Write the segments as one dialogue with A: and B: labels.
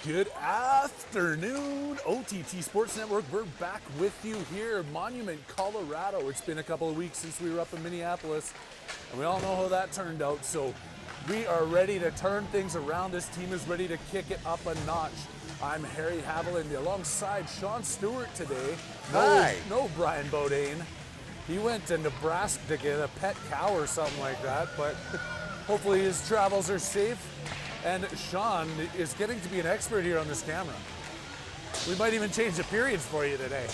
A: Good afternoon, OTT Sports Network. We're back with you here, Monument, Colorado. It's been a couple of weeks since we were up in Minneapolis, and we all know how that turned out. So we are ready to turn things around. This team is ready to kick it up a notch. I'm Harry Haviland alongside Sean Stewart today. No Brian Bodine. He went to Nebraska to get a pet cow or something like that, but hopefully his travels are safe. And Sean is getting to be an expert here on this camera. We might even change the periods for you today.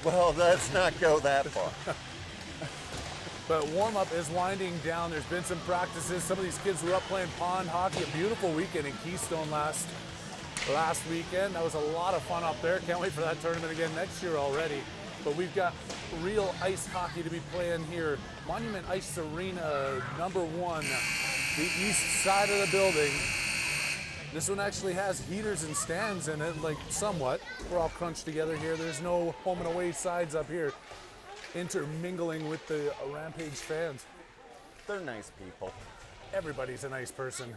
B: Well, let's not go that far.
A: But warm-up is winding down. There's been some practices. Some of these kids were up playing pond hockey. A beautiful weekend in Keystone last weekend. That was a lot of fun up there. Can't wait for that tournament again next year already. But we've got real ice hockey to be playing here. Monument Ice Arena, number 1. The east side of the building. This one actually has heaters and stands in it, like somewhat. We're all crunched together here. There's no home and away sides up here, intermingling with the Rampage fans.
B: They're nice people.
A: Everybody's a nice person.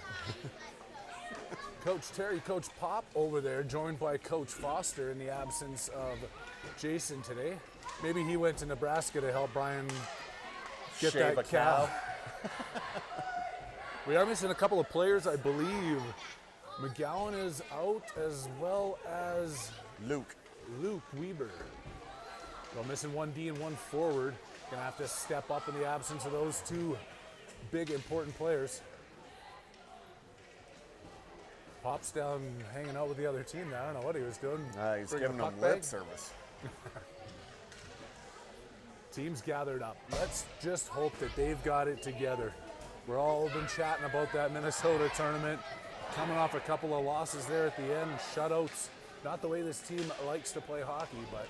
A: Coach Terry, Coach Pop over there, joined by Coach Foster in the absence of Jason today. Maybe he went to Nebraska to help Brian get
B: Shave
A: that
B: a cow.
A: We are missing a couple of players, I believe. McGowan is out, as well as
B: Luke
A: Weber. We're missing one D and one forward. Gonna have to step up in the absence of those two big, important players. Pop's down hanging out with the other team now. I don't know what he was doing.
B: He's giving them lip service.
A: Team's gathered up. Let's just hope that they've got it together. We're all been chatting about that Minnesota tournament, coming off a couple of losses there at the end, shutouts. Not the way this team likes to play hockey, but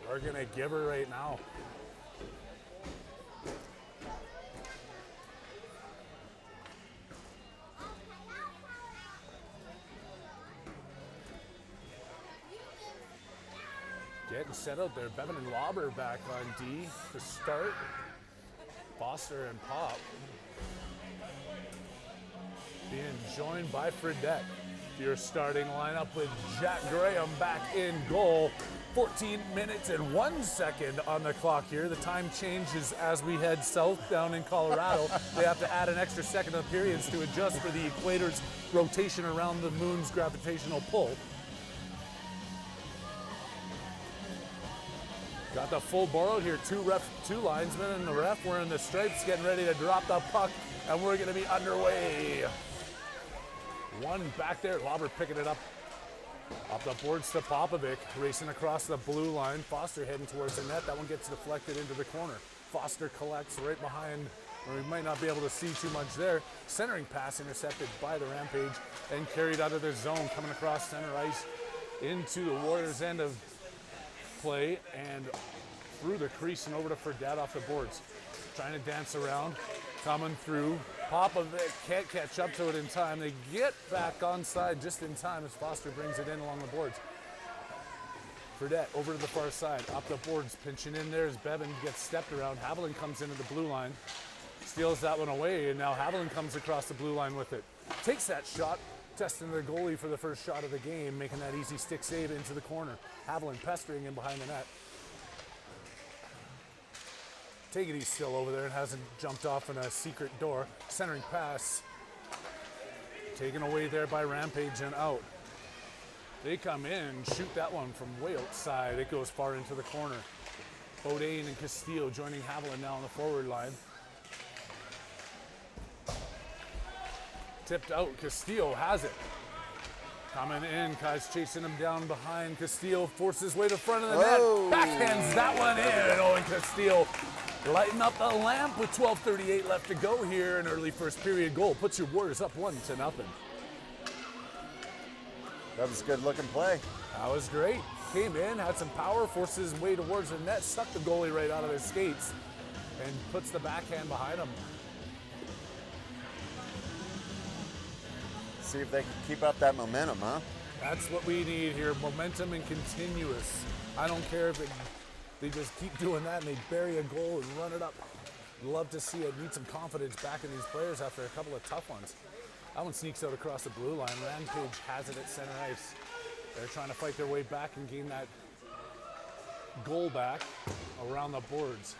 A: we're gonna give her right now. Getting set out there. Bevan and Lauber back on D to start. Foster and Pop being joined by Fredette. Your starting lineup with Jack Graham back in goal. 14 minutes and 1 second on the clock here. The time changes as we head south down in Colorado. They have to add an extra second of periods to adjust for the equator's rotation around the moon's gravitational pull. Got the full borrowed here, two linesmen and the ref wearing the stripes, getting ready to drop the puck, and we're gonna be underway. One back there, Lauber picking it up. Off the boards to Popovic, racing across the blue line. Foster heading towards the net, that one gets deflected into the corner. Foster collects right behind, or we might not be able to see too much there. Centering pass intercepted by the Rampage and carried out of their zone, coming across center ice into the Warriors' end of play and through the crease and over to Fredette off the boards. Trying to dance around, coming through. Popovic can't catch up to it in time. They get back onside just in time as Foster brings it in along the boards. Fredette over to the far side, up the boards, pinching in there as Bevan gets stepped around. Haviland comes into the blue line, steals that one away, and now Haviland comes across the blue line with it. Takes that shot, testing the goalie for the first shot of the game, making that easy stick save into the corner. Haviland pestering him behind the net. Tagety's still over there and hasn't jumped off in a secret door. Centering pass. Taken away there by Rampage and out. They come in, shoot that one from way outside. It goes far into the corner. Bodine and Castillo joining Haviland now on the forward line. Tipped out, Castillo has it. Coming in, Kai's chasing him down behind. Castillo forces his way to front of the net. Backhands that one in. Oh, and Castillo lighting up the lamp with 12:38 left to go here. An early first period goal puts your Warriors up 1-0.
B: That was a good looking play.
A: That was great. Came in, had some power, forces his way towards the net, sucked the goalie right out of his skates, and puts the backhand behind him.
B: See if they can keep up that momentum, huh?
A: That's what we need here, momentum and continuous. I don't care if they just keep doing that and they bury a goal and run it up. Love to see it. Need some confidence back in these players after a couple of tough ones. That one sneaks out across the blue line. Rampage has it at center ice. They're trying to fight their way back and gain that goal back around the boards.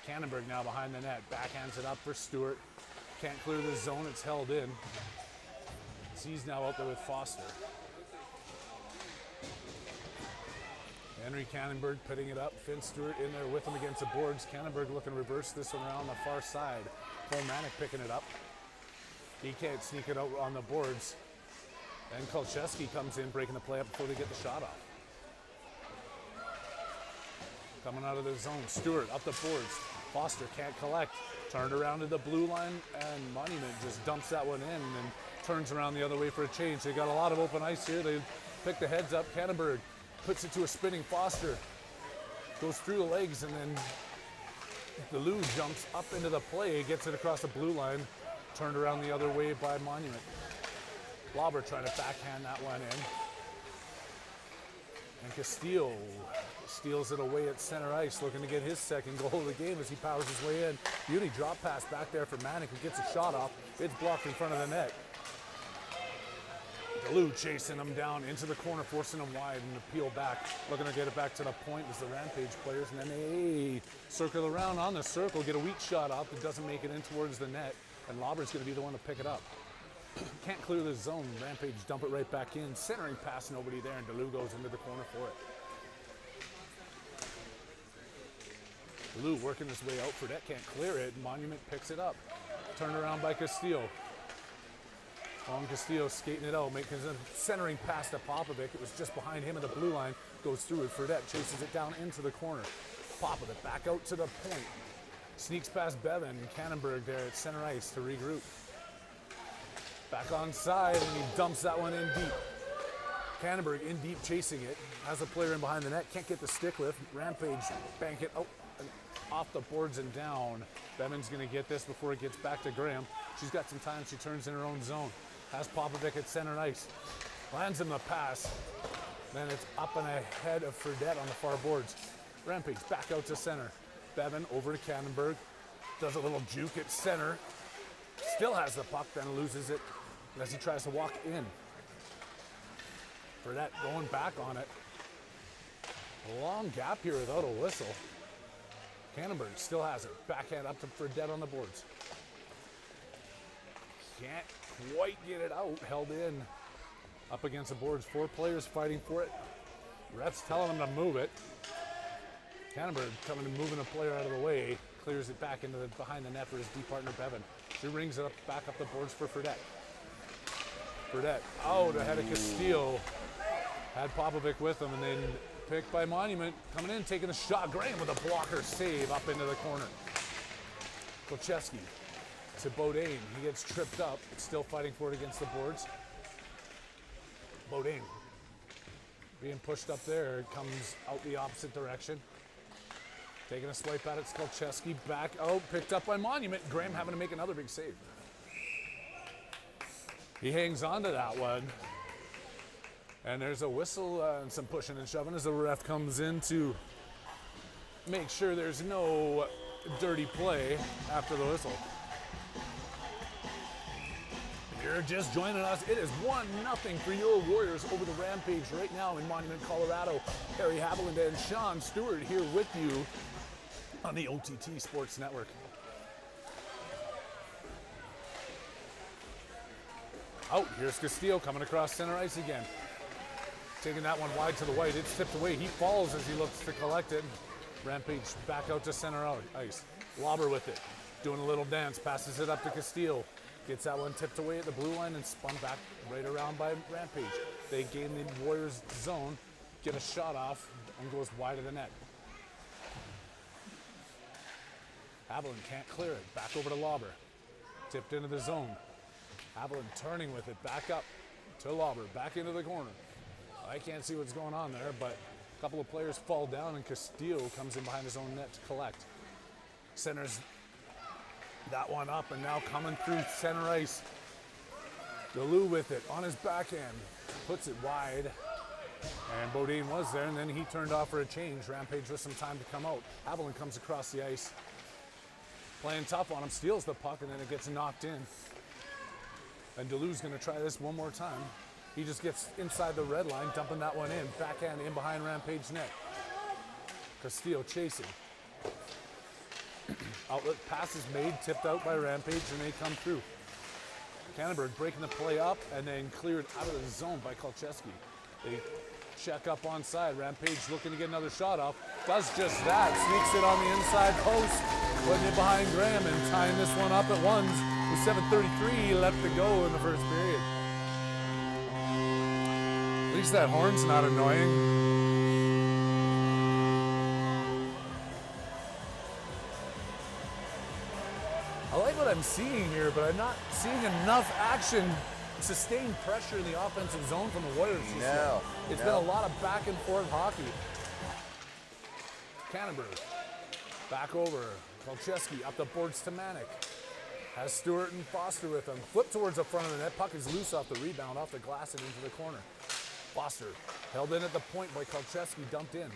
A: Cannonberg now behind the net. Backhands it up for Stewart. Can't clear the zone. It's held in. He's now out there with Foster. Henry Cannonberg putting it up. Finn Stewart in there with him against the boards. Cannonberg looking to reverse this one around the far side. Manic picking it up. He can't sneak it out on the boards. And Kolcheski comes in, breaking the play up before they get the shot off. Coming out of the zone. Stewart up the boards. Foster can't collect. Turned around to the blue line, and Monument just dumps that one in and turns around the other way for a change. They got a lot of open ice here. They pick the heads up. Cannonberg puts it to a spinning Foster. Goes through the legs, and then DeLue jumps up into the play, gets it across the blue line, turned around the other way by Monument. Lauber trying to backhand that one in. And Castillo steals it away at center ice, looking to get his second goal of the game as he powers his way in. Beauty drop pass back there for Manick, who gets a shot off. It's blocked in front of the net. DeLue chasing him down into the corner, forcing him wide and to peel back. Looking to get it back to the point as the Rampage players, and then they circle around on the circle, get a weak shot off that doesn't make it in towards the net, and Lauber's going to be the one to pick it up. Can't clear the zone. Rampage dump it right back in. Centering pass, nobody there, and DeLue goes into the corner for it. DeLue working his way out. Fredette can't clear it. Monument picks it up. Turned around by Castillo. Castillo skating it out, making a centering pass to Popovic. It was just behind him at the blue line. Goes through it. Fredette chases it down into the corner. Popovic back out to the point. Sneaks past Bevan and Cannonberg there at center ice to regroup. Back on side, and he dumps that one in deep. Cannonberg in deep chasing it. Has a player in behind the net. Can't get the stick lift. Rampage bank it out and off the boards and down. Bevan's going to get this before it gets back to Graham. She's got some time. She turns in her own zone. Has Popovic at center ice. Lands him the pass. Then it's up and ahead of Fredette on the far boards. Rampage back out to center. Bevan over to Cannonberg. Does a little juke at center. Still has the puck, then loses it as he tries to walk in. Fredette going back on it. A long gap here without a whistle. Cannonberg still has it. Backhand up to Fredette on the boards. Can't quite get it out. Held in up against the boards. 4 players fighting for it. Ref's telling them to move it. Cannonberg coming and moving a player out of the way. Clears it back into behind the net for his D partner Bevan. She rings it up back up the boards for Fredette. Fredette out ahead of Castillo. Had Popovic with him, and then picked by Monument. Coming in, taking a shot. Graham with a blocker save up into the corner. Kolcheski to Bodine. He gets tripped up. Still fighting for it against the boards. Bodine being pushed up there. Comes out the opposite direction. Taking a swipe at it, Kolcheski back out, picked up by Monument. Graham having to make another big save. He hangs on to that one. And there's a whistle and some pushing and shoving as the ref comes in to make sure there's no dirty play after the whistle. You're just joining us. It is 1-0 for your Warriors over the Rampage right now in Monument, Colorado. Harry Haviland and Sean Stewart here with you on the OTT Sports Network. Out, here's Castillo coming across center ice again. Taking that one wide to the white. It's tipped away. He falls as he looks to collect it. Rampage back out to center ice. Lauber with it. Doing a little dance. Passes it up to Castillo. Gets that one tipped away at the blue line and spun back right around by Rampage. They gain the Warriors zone, get a shot off, and goes wide of the net. Haviland can't clear it. Back over to Lauber. Tipped into the zone. Haviland turning with it. Back up to Lauber. Back into the corner. I can't see what's going on there, but a couple of players fall down, and Castillo comes in behind his own net to collect. Centers that one up, and now coming through center ice. DeLue with it on his backhand. Puts it wide. And Bodine was there, and then he turned off for a change. Rampage with some time to come out. Haviland comes across the ice. Playing tough on him, steals the puck, and then it gets knocked in. And Delu's going to try this one more time. He just gets inside the red line, dumping that one in. Backhand in behind Rampage net. Castillo chasing. Outlet pass is made, tipped out by Rampage, and they come through. Cannonberg breaking the play up and then cleared out of the zone by Kolcheski. They check up onside. Rampage looking to get another shot off. Does just that. Sneaks it on the inside post. Putting it behind Graham and tying this one up at ones with 7:33 left to go in the first period. At least that horn's not annoying. I like what I'm seeing here, but I'm not seeing enough action, sustained pressure in the offensive zone from the Warriors. It's been a lot of back and forth hockey. Cannonberg back over. Kolcheski up the boards to Manic. Has Stewart and Foster with him. Flip towards the front of the net. Puck is loose off the rebound, off the glass and into the corner. Foster held in at the point by Kolcheski, dumped in.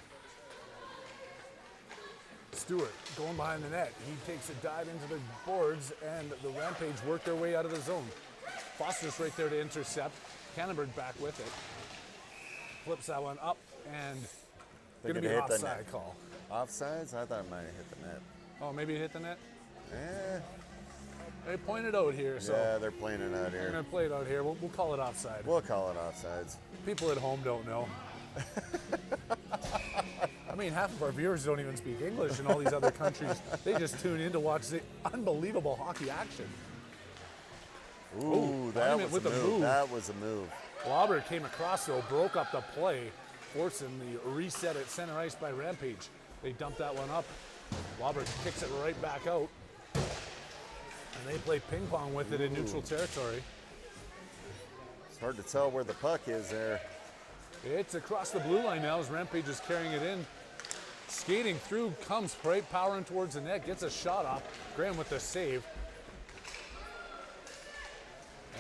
A: Stewart going behind the net. He takes a dive into the boards, and the Rampage work their way out of the zone. Foster's right there to intercept. Cannonberg back with it. Flips that one up, and going to be an offside call.
B: Offsides? I thought it might have hit the net.
A: Oh, maybe it hit the net?
B: Eh.
A: They pointed out here, so.
B: Yeah, they're playing it out here.
A: They're going to play it out here. We'll call it offside.
B: We'll call it offsides.
A: People at home don't know. I mean, half of our viewers don't even speak English in all these other countries. They just tune in to watch the unbelievable hockey action.
B: Ooh, that was a move. That was a move.
A: Lauber came across, though, broke up the play, forcing the reset at center ice by Rampage. They dumped that one up. Lauber kicks it right back out. And they play ping pong with it in neutral territory.
B: It's hard to tell where the puck is there.
A: It's across the blue line now as Rampage is carrying it in. Skating through, comes right powering towards the net, gets a shot off. Graham with the save.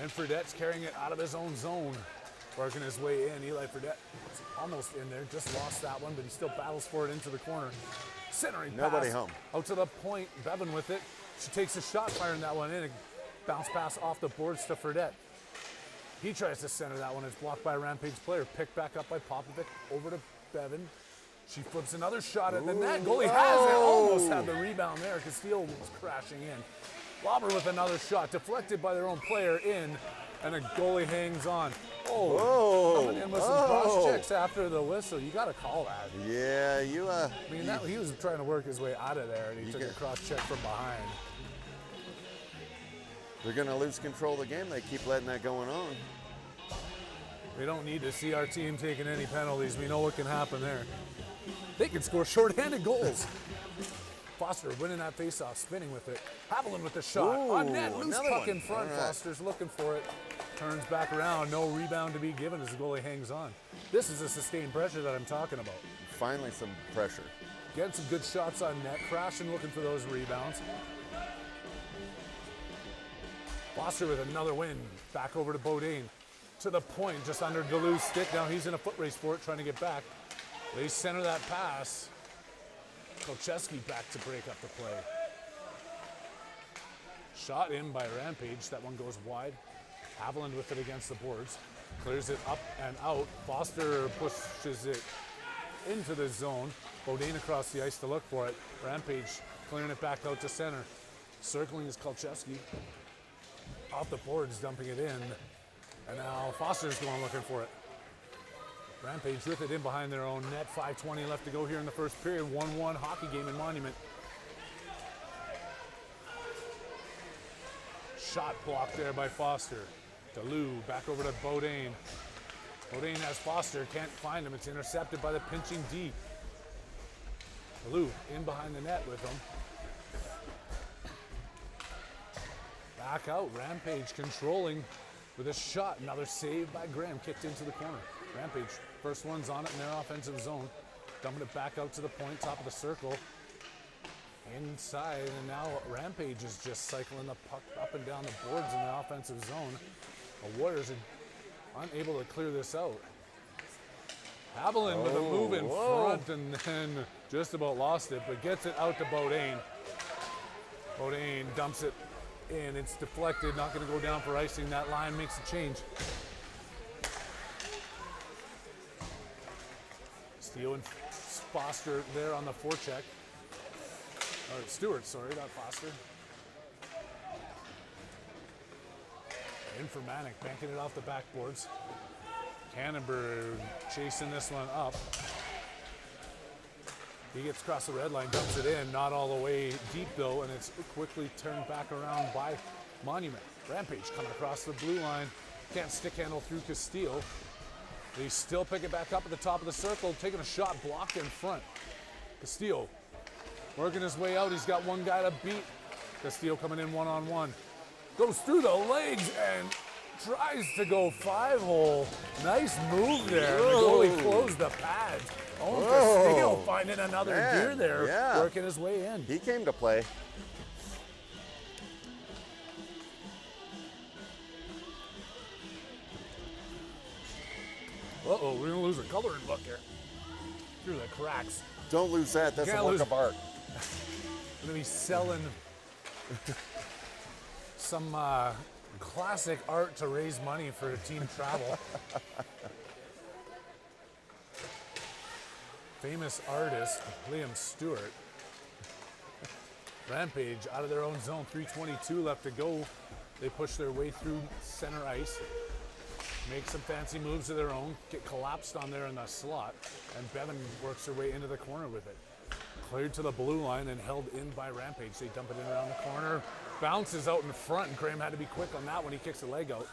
A: And Fredette's carrying it out of his own zone. Working his way in. Eli Fredette is almost in there, just lost that one, but he still battles for it into the corner. Centering
B: Nobody
A: pass
B: home.
A: Out to the point, Bevan with it. She takes a shot, firing that one in. A bounce pass off the boards to Fredette. He tries to center that one. It's blocked by a Rampage player. Picked back up by Popovic. Over to Bevan. She flips another shot at the net. Goalie has it. Almost had the rebound there. Castillo was crashing in. Lauber with another shot. Deflected by their own player in. And the goalie hangs on. Coming in with some cross checks after the whistle. You got to call that.
B: Yeah,
A: I mean, he was trying to work his way out of there, and he took a cross check from behind.
B: They're going to lose control of the game. They keep letting that going on.
A: We don't need to see our team taking any penalties. We know what can happen there. They can score shorthanded goals. Foster winning that faceoff, spinning with it. Haviland with the shot. On net, loose puck in front. Right. Foster's looking for it. Turns back around. No rebound to be given as the goalie hangs on. This is the sustained pressure that I'm talking about.
B: Finally some pressure.
A: Getting some good shots on net. Crashing, looking for those rebounds. Foster with another win. Back over to Bodine. To the point, just under Delu's stick. Now he's in a foot race for it, trying to get back. They center that pass. Kolcheski back to break up the play. Shot in by Rampage. That one goes wide. Haviland with it against the boards. Clears it up and out. Foster pushes it into the zone. Bodine across the ice to look for it. Rampage clearing it back out to center. Circling is Kolcheski. Off the boards, dumping it in. And now Foster's going looking for it. Rampage with it in behind their own net. 5:20 left to go here in the first period. 1-1 hockey game in Monument. Shot blocked there by Foster. Delu back over to Bodine. Bodine has Foster, can't find him. It's intercepted by the pinching D. Delu in behind the net with him. Back out, Rampage controlling with a shot. Another save by Graham, kicked into the corner. Rampage, first one's on it in their offensive zone. Dumping it back out to the point, top of the circle. Inside, and now Rampage is just cycling the puck up and down the boards in the offensive zone. The Warriors are unable to clear this out. Haviland with a move in front and then just about lost it, but gets it out to Bodine. Bodine dumps it and it's deflected, not going to go down for icing. That line makes a change. Steele and Foster there on the forecheck. Or Stewart, sorry, not Foster. In for Manic, banking it off the backboards. Cannonberg chasing this one up. He gets across the red line, dumps it in, not all the way deep though, and it's quickly turned back around by Monument. Rampage coming across the blue line, can't stick handle through Castile. They still pick it back up at the top of the circle, taking a shot blocked in front. Castile working his way out, he's got one guy to beat. Castile coming in one-on-one. Goes through the legs and tries to go 5-hole. Nice move there.
B: Whoa.
A: The goalie closed the pads. Oh, Castile finding another gear there, working his way in.
B: He came to play.
A: Uh-oh, we're gonna lose a coloring book here. Through the cracks.
B: Don't lose that. That's a work of art.
A: I'm gonna be selling some classic art to raise money for team travel. Famous artist, Liam Stewart. Rampage out of their own zone, 3:22 left to go. They push their way through center ice, make some fancy moves of their own, get collapsed on there in the slot, and Bevan works her way into the corner with it. Cleared to the blue line and held in by Rampage. They dump it in around the corner. Bounces out in front, and Graham had to be quick on that when he kicks the leg out.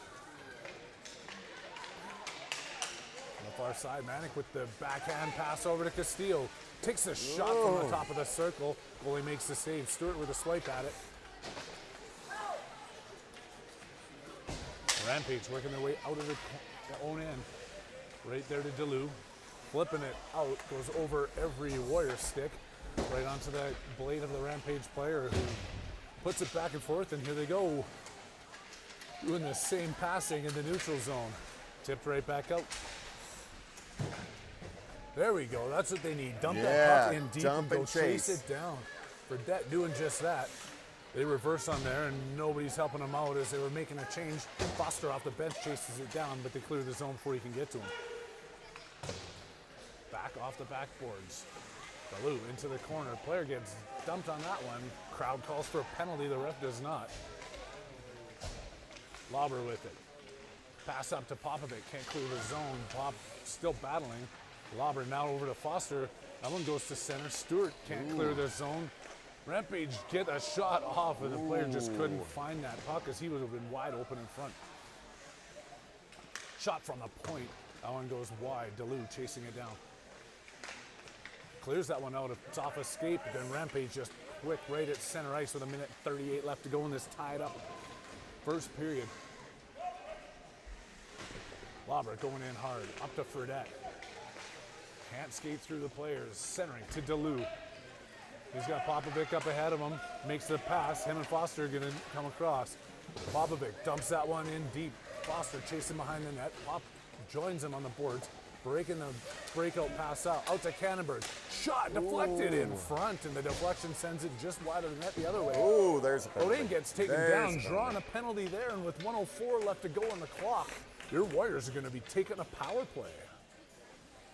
A: On the far side, Manic with the backhand pass over to Castile. Takes a shot from the top of the circle. Goalie makes the save. Stewart with a swipe at it. Rampage working their way out of their own end. Right there to Delu. Flipping it out, goes over every Warrior stick. Right onto the blade of the Rampage player who puts it back and forth, and here they go. Doing the same passing in the neutral zone. Tipped right back out. There we go, that's what they need. Dump that puck in deep and go chase it down. Fredette doing just that. They reverse on there, and nobody's helping them out as they were making a change. Foster off the bench chases it down, but they clear the zone before he can get to him. Back off the backboards. Baloo into the corner. Player gets dumped on that one. Crowd calls for a penalty. The ref does not. Lauber with it. Pass up to Popovic. Can't clear the zone. Pop still battling. Lauber now over to Foster. That one goes to center. Stewart can't clear the zone. Rampage get a shot off, and the player just couldn't find that puck as he would have been wide open in front. Shot from the point. That one goes wide. Delu chasing it down. Clears that one out. It's off escape. Then Rampage just quick right at center ice with 1:38 left to go in this tied up first period. Lauber going in hard. Up to Fredette. Can't skate through the players. Centering to Delu. He's got Popovic up ahead of him. Makes the pass. Him and Foster are going to come across. Popovic dumps that one in deep. Foster chasing behind the net. Pop joins him on the boards. Breaking the breakout pass out to Cannonberg. Shot deflected in front, and the deflection sends it just wide of the net the other way.
B: Oh, there's a penalty.
A: Bodine gets taken down, drawing a penalty there, and with 1:04 left to go on the clock, your Warriors are going to be taking a power play.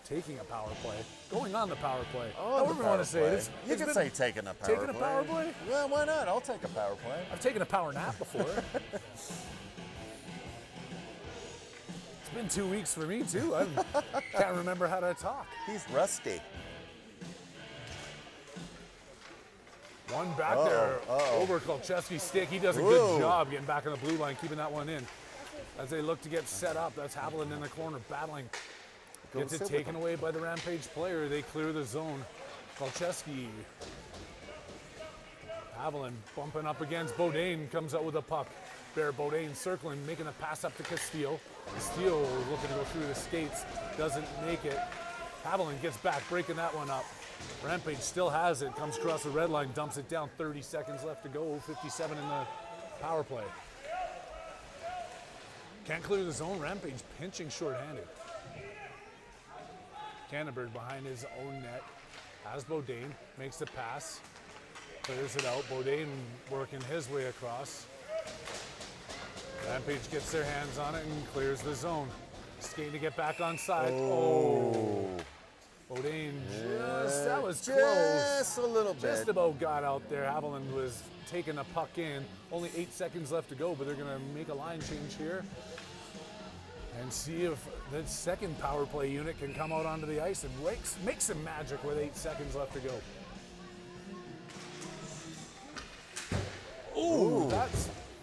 A: Taking a power play. Going on the power play. However you want to say it.
B: You can say taking a power play.
A: Taking a power play?
B: Well, why not? I'll take a power play.
A: I've taken a power nap before. It's been 2 weeks for me, too. I can't remember how to talk.
B: He's rusty.
A: One back there over Kolchewski's stick. He does a good job getting back on the blue line, keeping that one in. As they look to get set up, that's Haviland in the corner, battling. Gets it taken away by the Rampage player. They clear the zone. Kolchewski. Haviland bumping up against Bodine, comes out with a puck. Bear Bodine circling, making a pass up to Castile. Castile looking to go through the skates, doesn't make it. Haviland gets back, breaking that one up. Rampage still has it, comes across the red line, dumps it down, 30 seconds left to go, 57 in the power play. Can't clear the zone, Rampage pinching shorthanded. Cannonberg behind his own net, has Bodine, makes the pass, clears it out. Bodine working his way across. Rampage gets their hands on it and clears the zone. Skating to get back on side. Bodine that was close.
B: Just a little bit.
A: Just about got out there. Haviland was taking the puck in. Only 8 seconds left to go, but they're going to make a line change here and see if the second power play unit can come out onto the ice and make some magic with 8 seconds left to go. Ooh,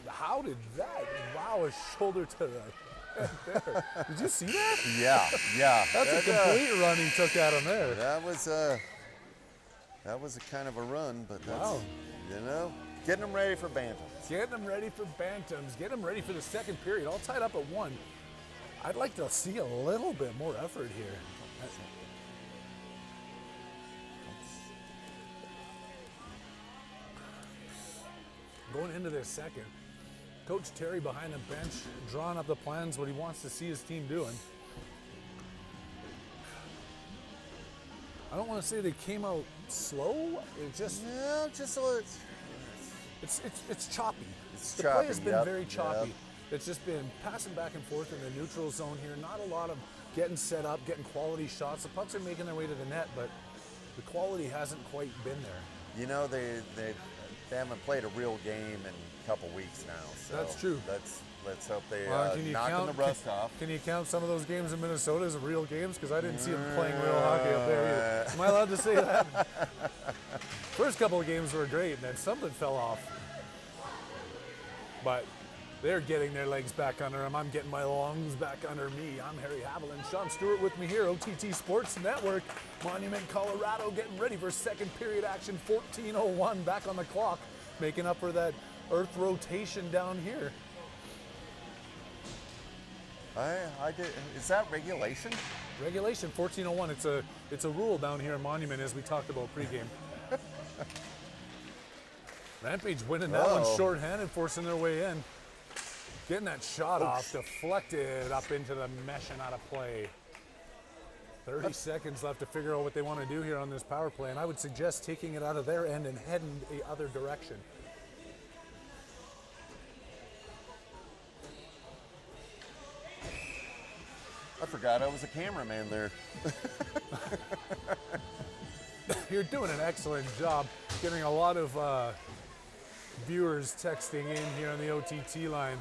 A: how did that? Wow, a shoulder to the head there. Did you see that?
B: Yeah.
A: That's a complete run he took at him there.
B: That was a kind of a run, but that's, getting them ready for bantams.
A: Getting them ready for bantams. Getting them ready for the second period. All tied up at 1. I'd like to see a little bit more effort here. Going into this second, Coach Terry behind the bench, drawing up the plans, what he wants to see his team doing. I don't want to say they came out slow. It just
B: just a little.
A: It's choppy.
B: The
A: play has been very choppy. It's just been passing back and forth in the neutral zone here. Not a lot of getting set up, getting quality shots. The pucks are making their way to the net, but the quality hasn't quite been there.
B: You know, they haven't played a real game in a couple weeks now. So
A: that's true.
B: Let's hope they
A: knocking
B: the rust off.
A: Can you count some of those games in Minnesota as real games? Because I didn't see them playing real hockey up there either. Am I allowed to say that? First couple of games were great, and then something fell off. But they're getting their legs back under them. I'm getting my lungs back under me. I'm Harry Haviland. Sean Stewart with me here, OTT Sports Network. Monument, Colorado, getting ready for second period action. 14:01 back on the clock, making up for that earth rotation down here.
B: I did. Is that regulation?
A: Regulation 14:01. It's a rule down here in Monument, as we talked about pregame. Rampage winning that one shorthanded, forcing their way in. Getting that shot off, deflected up into the mesh and out of play. 30 seconds left to figure out what they want to do here on this power play, and I would suggest taking it out of their end and heading the other direction.
B: I forgot I was a cameraman there.
A: You're doing an excellent job. Getting a lot of viewers texting in here on the OTT line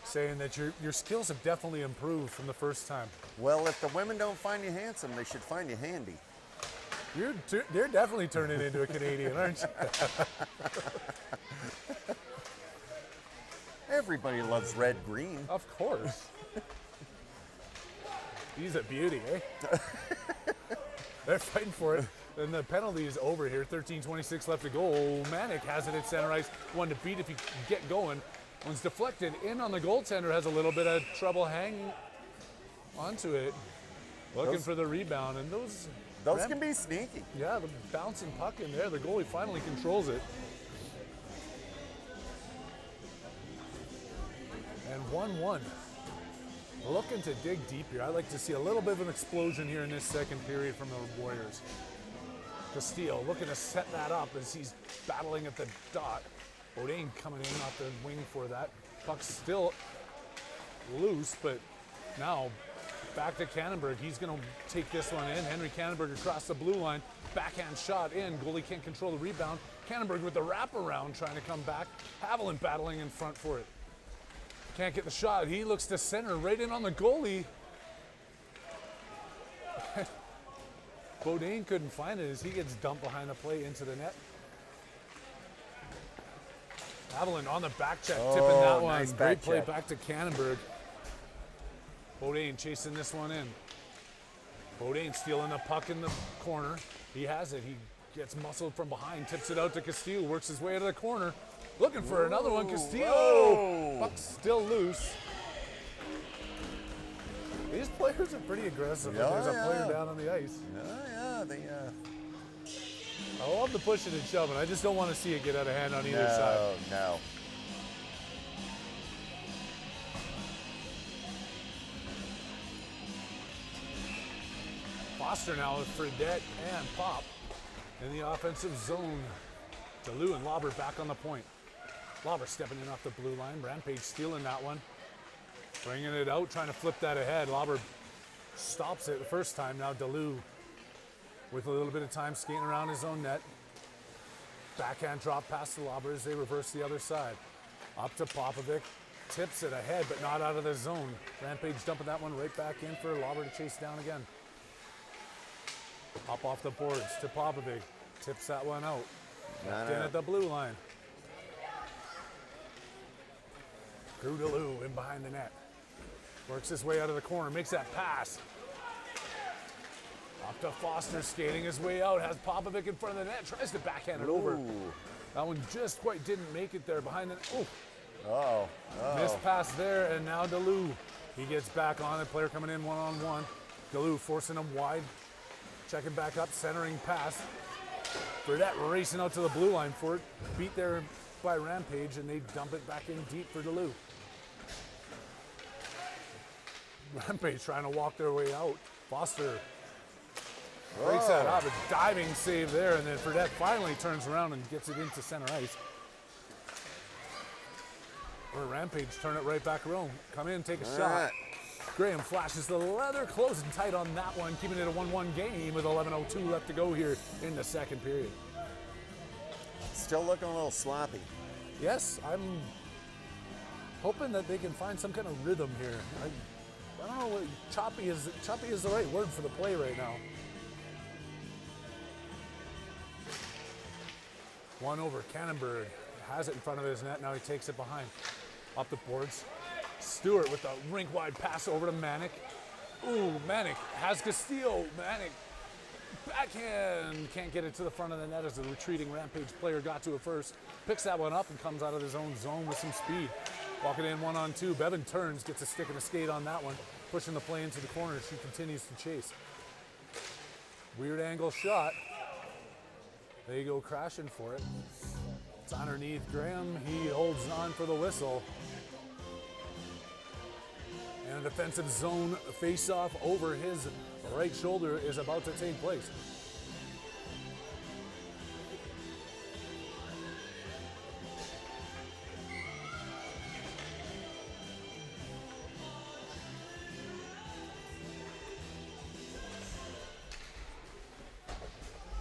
A: saying that your skills have definitely improved from the first time.
B: Well, if the women don't find you handsome, they should find you handy.
A: They're definitely turning into a Canadian, aren't you?
B: Everybody loves red green.
A: Of course. He's a beauty, eh? They're fighting for it. And the penalty is over here. 13:26 left to go. Manic has it at center ice. One to beat if he can get going. One's deflected in on the goaltender. Has a little bit of trouble hanging onto it. Looking for the rebound. And those
B: can be sneaky.
A: Yeah, the bouncing puck in there. The goalie finally controls it. And 1-1. Looking to dig deep here. I'd like to see a little bit of an explosion here in this second period from the Warriors. Castillo looking to set that up as he's battling at the dot. Bodine coming in off the wing for that. Puck's still loose, but now back to Cannonberg. He's going to take this one in. Henry Cannonberg across the blue line. Backhand shot in. Goalie can't control the rebound. Cannonberg with the wraparound trying to come back. Haviland battling in front for it. Can't get the shot. He looks to center right in on the goalie. Bodine couldn't find it as he gets dumped behind the play into the net. Haviland on the back check, tipping that one.
B: Nice
A: Great play
B: check.
A: back to Cannonberg. Bodine chasing this one in. Bodine stealing the puck in the corner. He has it. He gets muscled from behind, tips it out to Castillo, works his way to the corner. Looking for another one, Castillo. Puck's still loose. These players are pretty aggressive when there's a player down on the ice. I love the pushing and shoving. I just don't want to see it get out of hand on either side.
B: No.
A: Foster now with Fredette and Pop in the offensive zone. DeLue and Lauber back on the point. Lobber stepping in off the blue line. Rampage stealing that one. Bringing it out, trying to flip that ahead. Lobber stops it the first time. Now DeLu with a little bit of time skating around his own net. Backhand drop past the Lobber as they reverse the other side. Up to Popovic. Tips it ahead, but not out of the zone. Rampage dumping that one right back in for Lobber to chase down again. Up off the boards to Popovic. Tips that one out. Left in at the blue line. Drew DeLu in behind the net. Works his way out of the corner, makes that pass. Up to Foster, skating his way out, has Popovic in front of the net, tries to backhand it over. That one just quite didn't make it there behind the net. Missed pass there, and now DeLu. He gets back on it, player coming in one-on-one. DeLu forcing him wide. Checking back up, centering pass. Burdette racing out to the blue line for it. Beat there by Rampage, and they dump it back in deep for DeLu. Rampage trying to walk their way out. Foster breaks that up. A diving save there, and then Burdette finally turns around and gets it into center ice. Or Rampage turn it right back around. Come in, take a shot. Graham flashes the leather, closing tight on that one, keeping it a 1-1 game with 11:02 left to go here in the second period.
B: Still looking a little sloppy.
A: Yes, I'm hoping that they can find some kind of rhythm here. I don't know what choppy is the right word for the play right now. One over Cannonberg. Has it in front of his net, now he takes it behind. Up the boards. Stewart with a rink-wide pass over to Manick. Ooh, Manick has Castillo. Manick, backhand. Can't get it to the front of the net as the retreating Rampage player got to it first. Picks that one up and comes out of his own zone with some speed. Walking in 1-on-2. Bevan turns, gets a stick and a skate on that one. Pushing the play into the corner. She continues to chase. Weird angle shot. They go crashing for it. It's underneath Graham. He holds on for the whistle. And a defensive zone face-off over his right shoulder is about to take place.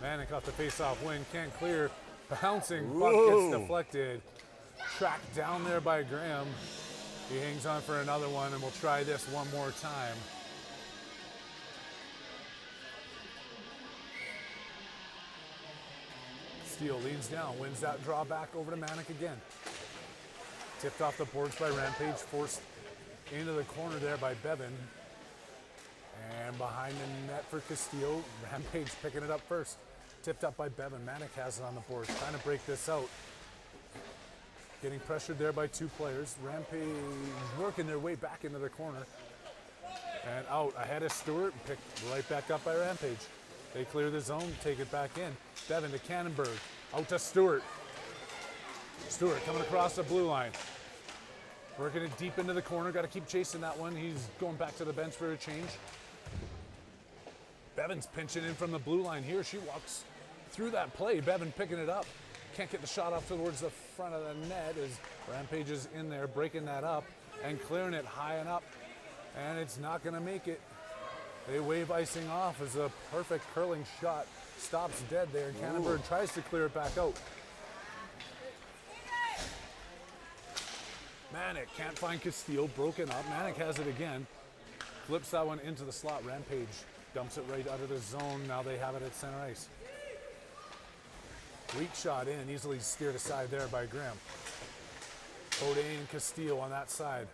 A: Manick off the face-off wing, can't clear. Bouncing, puck gets deflected. Tracked down there by Graham. He hangs on for another one, and we'll try this one more time. Steele leans down, wins that draw back over to Manick again. Tipped off the boards by Rampage, forced into the corner there by Bevan. And behind the net for Castillo, Rampage picking it up first. Tipped up by Bevan. Manick has it on the board, trying to break this out. Getting pressured there by two players. Rampage working their way back into the corner. And out ahead of Stewart, picked right back up by Rampage. They clear the zone, take it back in. Bevan to Cannonberg, out to Stewart. Stewart coming across the blue line. Working it deep into the corner, got to keep chasing that one. He's going back to the bench for a change. Bevan's pinching in from the blue line here. She walks through that play. Bevan picking it up. Can't get the shot off towards the front of the net as Rampage is in there breaking that up and clearing it high and up. And it's not going to make it. They wave icing off as a perfect curling shot stops dead there. And Cannonberg tries to clear it back out. Manick can't find Castillo, broken up. Manick has it again. Flips that one into the slot. Rampage dumps it right out of the zone. Now they have it at center ice. Weak shot in, easily steered aside there by Graham. Bodine and Castillo on that side.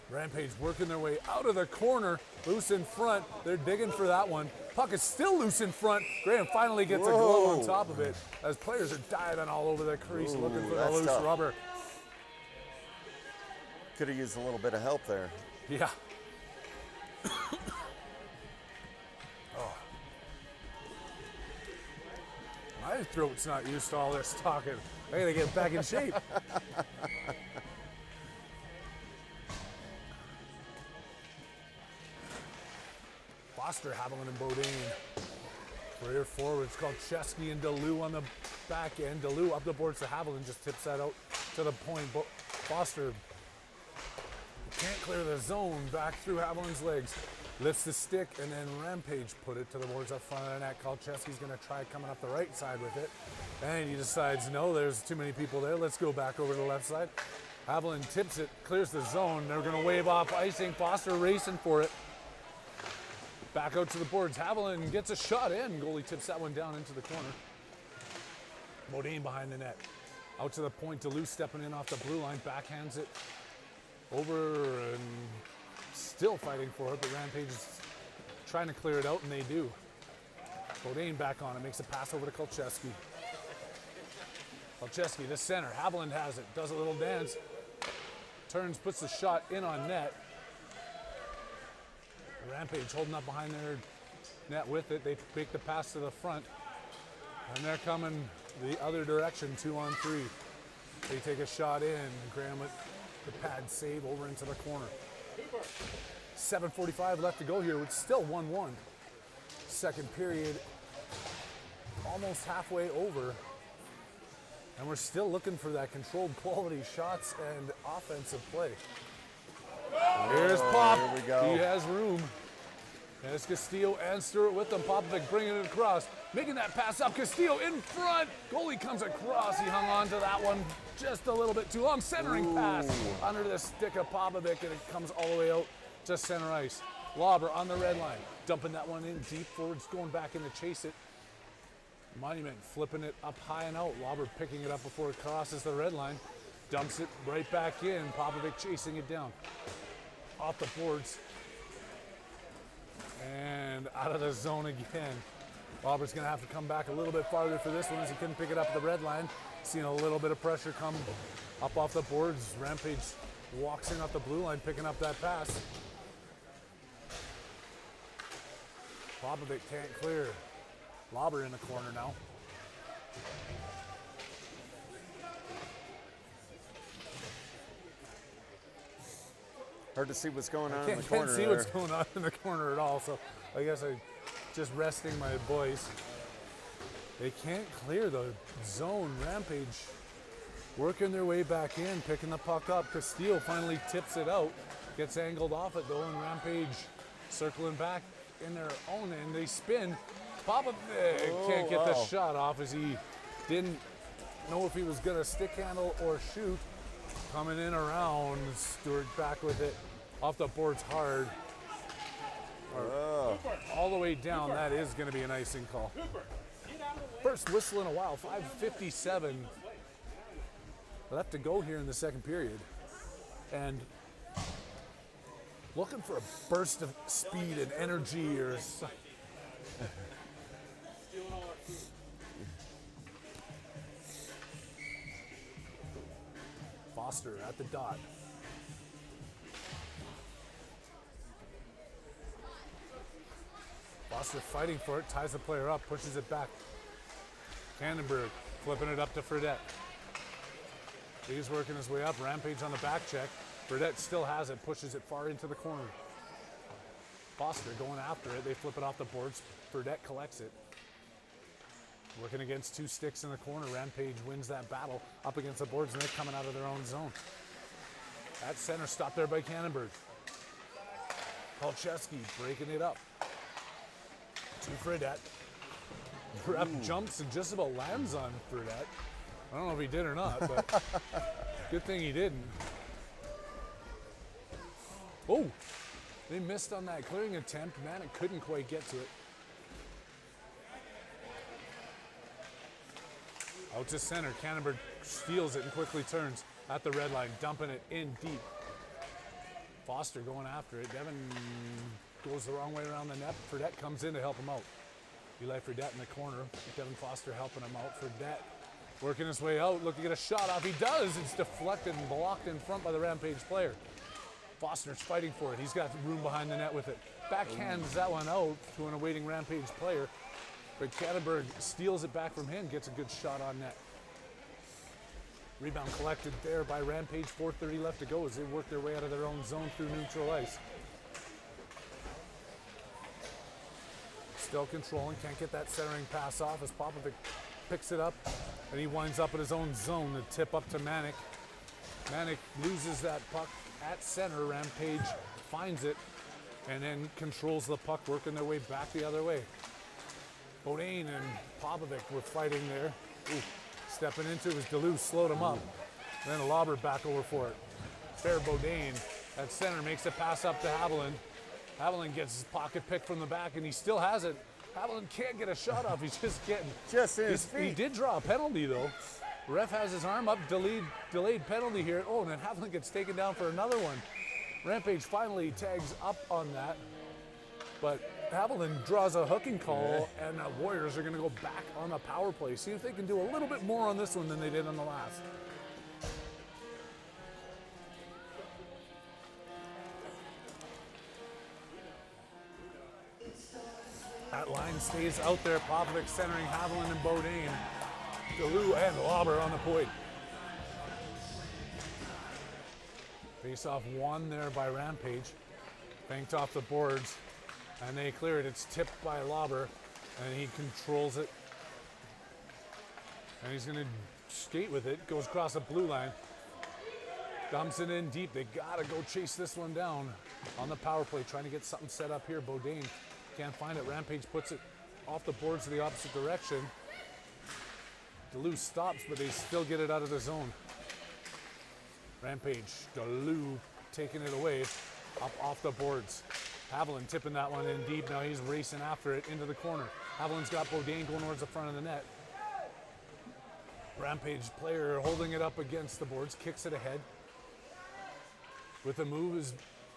A: Rampage working their way out of the corner, loose in front. They're digging for that one. Puck is still loose in front. Graham finally gets a glove on top of it as players are diving all over the crease looking for the loose rubber.
B: Could have used a little bit of help there.
A: Yeah. My throat's not used to all this talking. I gotta get back in shape. Foster, Haviland, and Bodine. For your forwards called Chesky and DeLu on the back end. DeLu up the boards to Haviland, just tips that out to the point. Foster can't clear the zone. Back through Haviland's legs. Lifts the stick, and then Rampage put it to the boards up front of the net. Kolcheski's going to try coming up the right side with it. And he decides, no, there's too many people there. Let's go back over to the left side. Haviland tips it, clears the zone. They're going to wave off icing. Foster racing for it. Back out to the boards. Haviland gets a shot in. Goalie tips that one down into the corner. Modine behind the net. Out to the point. Duluth stepping in off the blue line. Backhands it over and still fighting for it, but Rampage is trying to clear it out, and they do. Modine back on it. Makes a pass over to Kolcheski. Kolcheski, the center. Haviland has it. Does a little dance. Turns, puts the shot in on net. Rampage holding up behind their net with it. They make the pass to the front. And they're coming the other direction, 2-on-3. They take a shot in. Graham with the pad save over into the corner. 7:45 left to go here. It's still 1-1. Second period almost halfway over. And we're still looking for that controlled quality shots and offensive play. Here's Pop.
B: Here we go.
A: He has room. There's Castillo and Stewart with them. Popovic bringing it across. Making that pass up. Castillo in front. Goalie comes across. He hung on to that one just a little bit too long. Centering pass under the stick of Popovic, and it comes all the way out to center ice. Lauber on the red line. Dumping that one in deep. Forwards going back in to chase it. Monument flipping it up high and out. Lauber picking it up before it crosses the red line. Dumps it right back in. Popovic chasing it down. Off the boards. And out of the zone again. Lauber's going to have to come back a little bit farther for this one as he couldn't pick it up at the red line. Seeing a little bit of pressure come up off the boards. Rampage walks in off the blue line picking up that pass. Popovic can't clear. Lauber in the corner now.
B: Hard to see what's going on in the
A: Can't
B: corner.
A: see what's going on in the corner at all, so I guess I'm just resting my voice. They can't clear the zone. Rampage working their way back in, picking the puck up. Castillo finally tips it out, gets angled off it though, and Rampage circling back in their own end. They spin. Popovic can't get the shot off as he didn't know if he was going to stick handle or shoot. Coming in around, Stewart back with it. Off the boards hard. All the way down, that is going to be an icing call. First whistle in a while, 5:57 left to go here in the second period. And looking for a burst of speed and energy or something. Foster at the dot. Foster fighting for it, ties the player up, pushes it back. Cannonberg flipping it up to Fredette. He's working his way up. Rampage on the back check. Fredette still has it, pushes it far into the corner. Foster going after it. They flip it off the boards. Fredette collects it. Working against two sticks in the corner. Rampage wins that battle up against the boards, and they're coming out of their own zone. At center, stopped there by Cannonberg. Kolcheski breaking it up. To Fredette. Ref jumps and just about lands on Fredette. I don't know if he did or not, but good thing he didn't. Oh, they missed on that clearing attempt. Man, it couldn't quite get to it. Out to center, Cannonberg steals it and quickly turns at the red line, dumping it in deep. Foster going after it. Devin goes the wrong way around the net. Fredette comes in to help him out. Eli Fredette in the corner. Devin Foster helping him out. Fredette working his way out, looking to get a shot off. He does. It's deflected and blocked in front by the Rampage player. Foster's fighting for it. He's got room behind the net with it. Backhands that one out to an awaiting Rampage player. But Cannonberg steals it back from him, gets a good shot on net. Rebound collected there by Rampage. 4:30 left to go as they work their way out of their own zone through neutral ice. Still controlling, can't get that centering pass off as Popovic picks it up, and he winds up in his own zone. The tip up to Manick. Manic loses that puck at center. Rampage finds it and then controls the puck, working their way back the other way. Bodine and Popovic were fighting there. Ooh, stepping into it was Duluth, slowed him up. Then a lobber back over for it. Fair Bodine at center makes a pass up to Haviland. Haviland gets his pocket pick from the back and he still has it. Haviland can't get a shot off. He's just getting.
B: Just in his feet.
A: He did draw a penalty though. Ref has his arm up, delayed penalty here. Oh, and then Haviland gets taken down for another one. Rampage finally tags up on that, but Haviland draws a hooking call, and the Warriors are going to go back on the power play. See if they can do a little bit more on this one than they did on the last. That line stays out there. Popovic centering Haviland and Bodine. Delu and Lauber on the point. Face-off won there by Rampage. Banked off the boards, and they clear it. It's tipped by Lauber, and he controls it. And he's going to skate with it. Goes across the blue line. Dumps it in deep. They got to go chase this one down on the power play, trying to get something set up here. Bodine can't find it. Rampage puts it off the boards to the opposite direction. Duluth stops, but they still get it out of the zone. Rampage, Duluth taking it away, up off the boards. Haviland tipping that one in deep. Now he's racing after it into the corner. Haviland's got Bodine going towards the front of the net. Rampage player holding it up against the boards, kicks it ahead. With the move is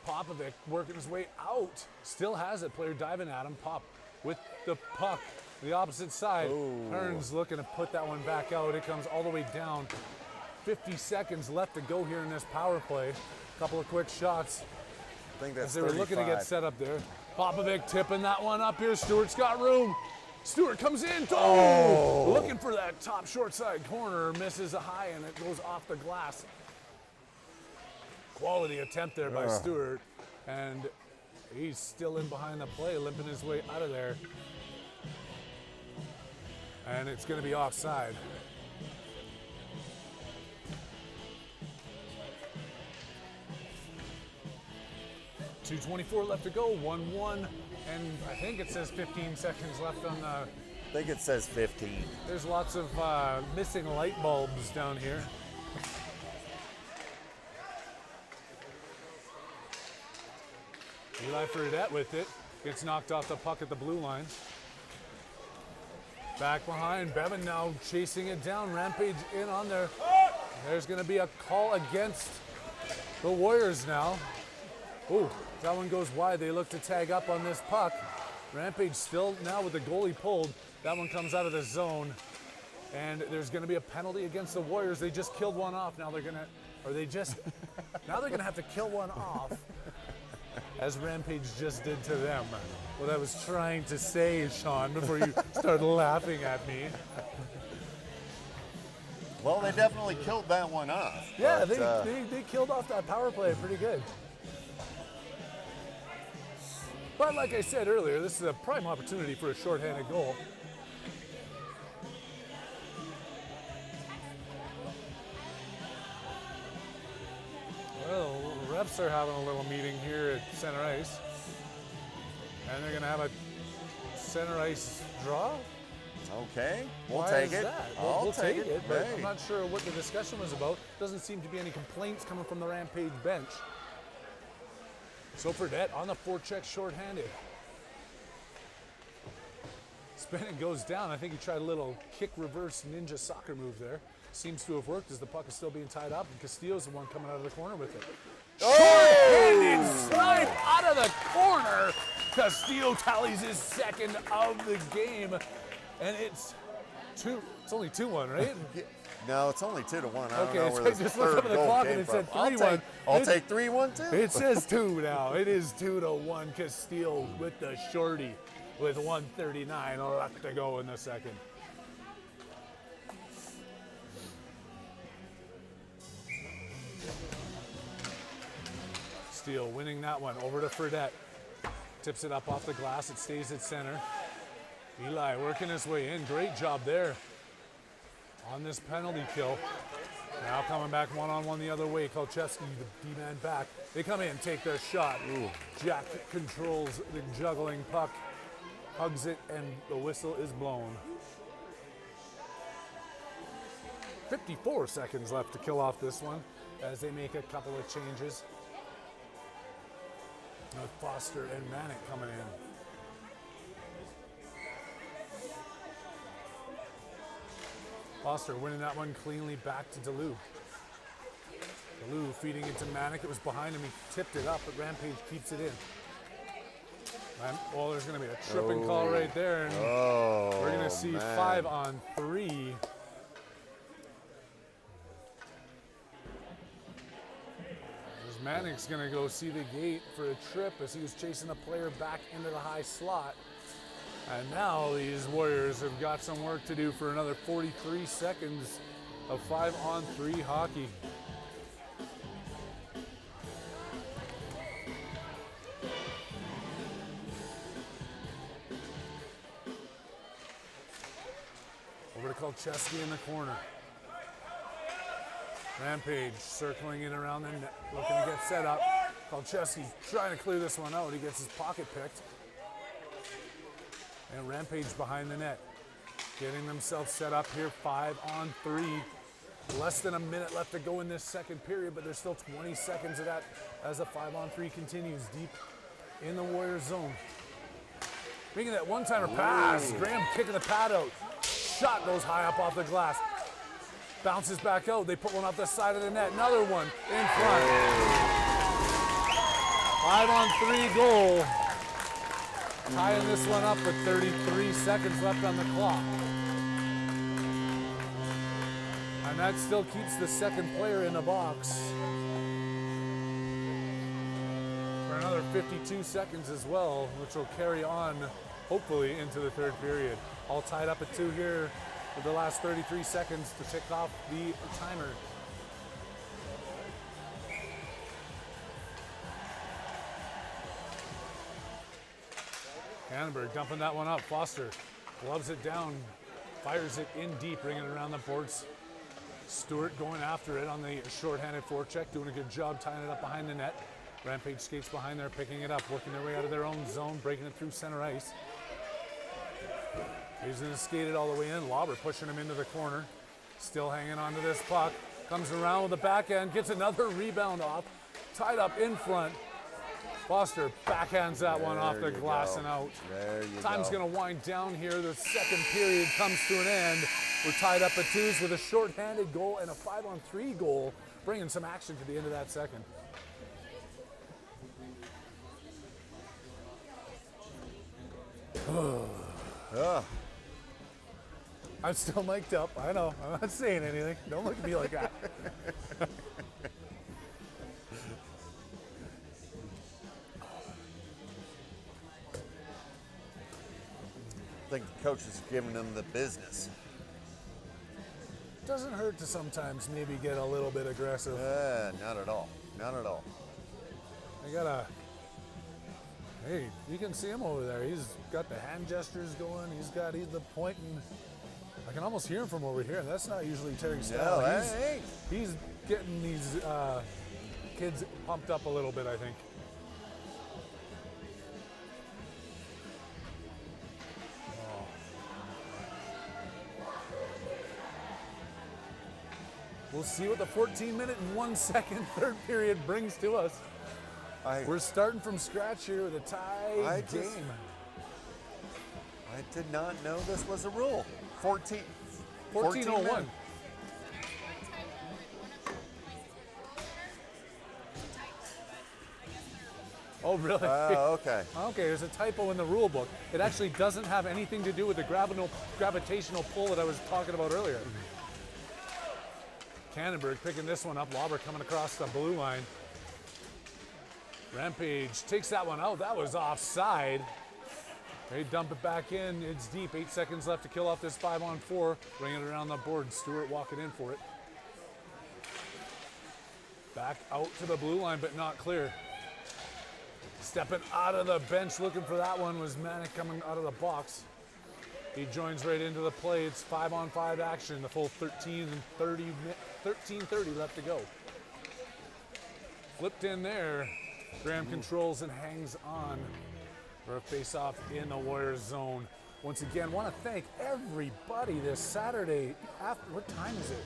A: Popovic working his way out. Still has it. Player diving at him. Pop with the puck. The opposite side. Hearns looking to put that one back out. It comes all the way down. 50 seconds left to go here in this power play. A couple of quick shots.
B: I think that's
A: as they were looking to get set up there. Popovic tipping that one up here. Stewart's got room. Stewart comes in. Oh! Looking for that top short side corner. Misses a high and it goes off the glass. Quality attempt there by Stewart. And he's still in behind the play, limping his way out of there. And it's going to be offside. .224 left to go, 1-1, and I think it says 15 seconds left on the...
B: I think it says 15.
A: There's lots of missing light bulbs down here. Eli Fredette with it, gets knocked off the puck at the blue line. Back behind, Bevan now chasing it down, Rampage in on there. There's gonna be a call against the Warriors now. Ooh, that one goes wide. They look to tag up on this puck. Rampage still now with the goalie pulled. That one comes out of the zone. And there's gonna be a penalty against the Warriors. They just killed one off. Now they're gonna, now they're gonna have to kill one off, as Rampage just did to them. What I was trying to say, Sean, before you started laughing at me.
B: Well, they definitely killed that one off.
A: Yeah, they killed off that power play pretty good. But like I said earlier, this is a prime opportunity for a shorthanded goal. Well, refs are having a little meeting here at center ice. And they're going to have a center ice draw.
B: Okay, we'll
A: Why
B: take
A: is
B: it.
A: that?
B: I'll
A: We'll take it, but
B: Hey.
A: I'm not sure what the discussion was about. Doesn't seem to be any complaints coming from the Rampage bench. So Fredette on the forecheck shorthanded. Spinning goes down. I think he tried a little kick reverse ninja soccer move there. Seems to have worked as the puck is still being tied up, and Castillo's the one coming out of the corner with it. Short-handed snipe out of the corner. Castillo tallies his second of the game, and it's only 2-1, right?
B: No, it's only 2-1. I don't
A: Okay,
B: know
A: so
B: where
A: I
B: this
A: just looked
B: third
A: up at the
B: goal
A: clock
B: came
A: and it
B: from.
A: said 3-1.
B: I'll take 3-1 too.
A: It says 2 now. It is 2-1. Castillo with the shorty with 1:39 left to go in the second. Steele winning that one over to Fredette. Tips it up off the glass. It stays at center. Eli working his way in. Great job there on this penalty kill. Now coming back one-on-one the other way. Kolchewski, the D-man back. They come in, take their shot.
B: Ooh.
A: Jack controls the juggling puck, hugs it, and the whistle is blown. 54 seconds left to kill off this one as they make a couple of changes. With Foster and Manick coming in. Foster winning that one cleanly back to Duluth. Duluth feeding it to Manick. It was behind him. He tipped it up, but Rampage keeps it in. Well, there's going to be a tripping call right there. And we're going to see 5-on-3. Manick's going to go see the gate for a trip as he was chasing the player back into the high slot. And now these Warriors have got some work to do for another 43 seconds of 5-on-3 hockey. Over to Kolchewski in the corner. Rampage circling it around the net, looking to get set up. Kolchewski trying to clear this one out. He gets his pocket picked. And Rampage behind the net. Getting themselves set up here, 5-on-3. Less than a minute left to go in this second period, but there's still 20 seconds of that as the 5-on-3 continues deep in the Warriors zone. Making that one-timer pass. Graham kicking the pad out. Shot goes high up off the glass. Bounces back out. They put one off the side of the net. Another one in front. 5-on-3 goal. Tying this one up with 33 seconds left on the clock. And that still keeps the second player in the box for another 52 seconds as well, which will carry on, hopefully, into the third period. All tied up at 2 here. With the last 33 seconds to tick off the timer. Cannonberg dumping that one up. Foster gloves it down, fires it in deep, bringing it around the boards. Stewart going after it on the shorthanded forecheck, doing a good job tying it up behind the net. Rampage skates behind there, picking it up, working their way out of their own zone, breaking it through center ice. He's going to skate it all the way in. Lauber pushing him into the corner. Still hanging on to this puck. Comes around with the backhand. Gets another rebound off. Tied up in front. Foster backhands that one off the glass and out. Time's going to wind down here. The second period comes to an end. We're tied up at 2s with a shorthanded goal and a 5-on-3 goal, bringing some action to the end of that second. I'm still mic'd up. I know. I'm not saying anything. Don't look at me like that.
B: I think the coach is giving them the business.
A: Doesn't hurt to sometimes maybe get a little bit aggressive.
B: Not at all. Not at all.
A: I gotta. Hey, you can see him over there. He's got the hand gestures going. He's the pointing. I can almost hear him from over here. That's not usually Terry's style.
B: No,
A: he's getting these kids pumped up a little bit, I think. We'll see what the 14-minute and 1 second third period brings to us. We're starting from scratch here with a tie game.
B: I did not know this was a rule.
A: 14:01. Oh, really?
B: Okay.
A: Okay, there's a typo in the rule book. It actually doesn't have anything to do with the gravitational pull that I was talking about earlier. Cannonberg picking this one up. Lauber coming across the blue line. Rampage takes that one out. That was offside. They dump it back in. It's deep. 8 seconds left to kill off this 5-on-4. Bringing it around the board. Stewart walking in for it. Back out to the blue line, but not clear. Stepping out of the bench looking for that one was Manick coming out of the box. He joins right into the play. It's 5-on-5 action, the full 13:30 left to go. Flipped in there. Graham controls and hangs on for a face-off in the Warriors zone. Once again, want to thank everybody this Saturday. What time is it?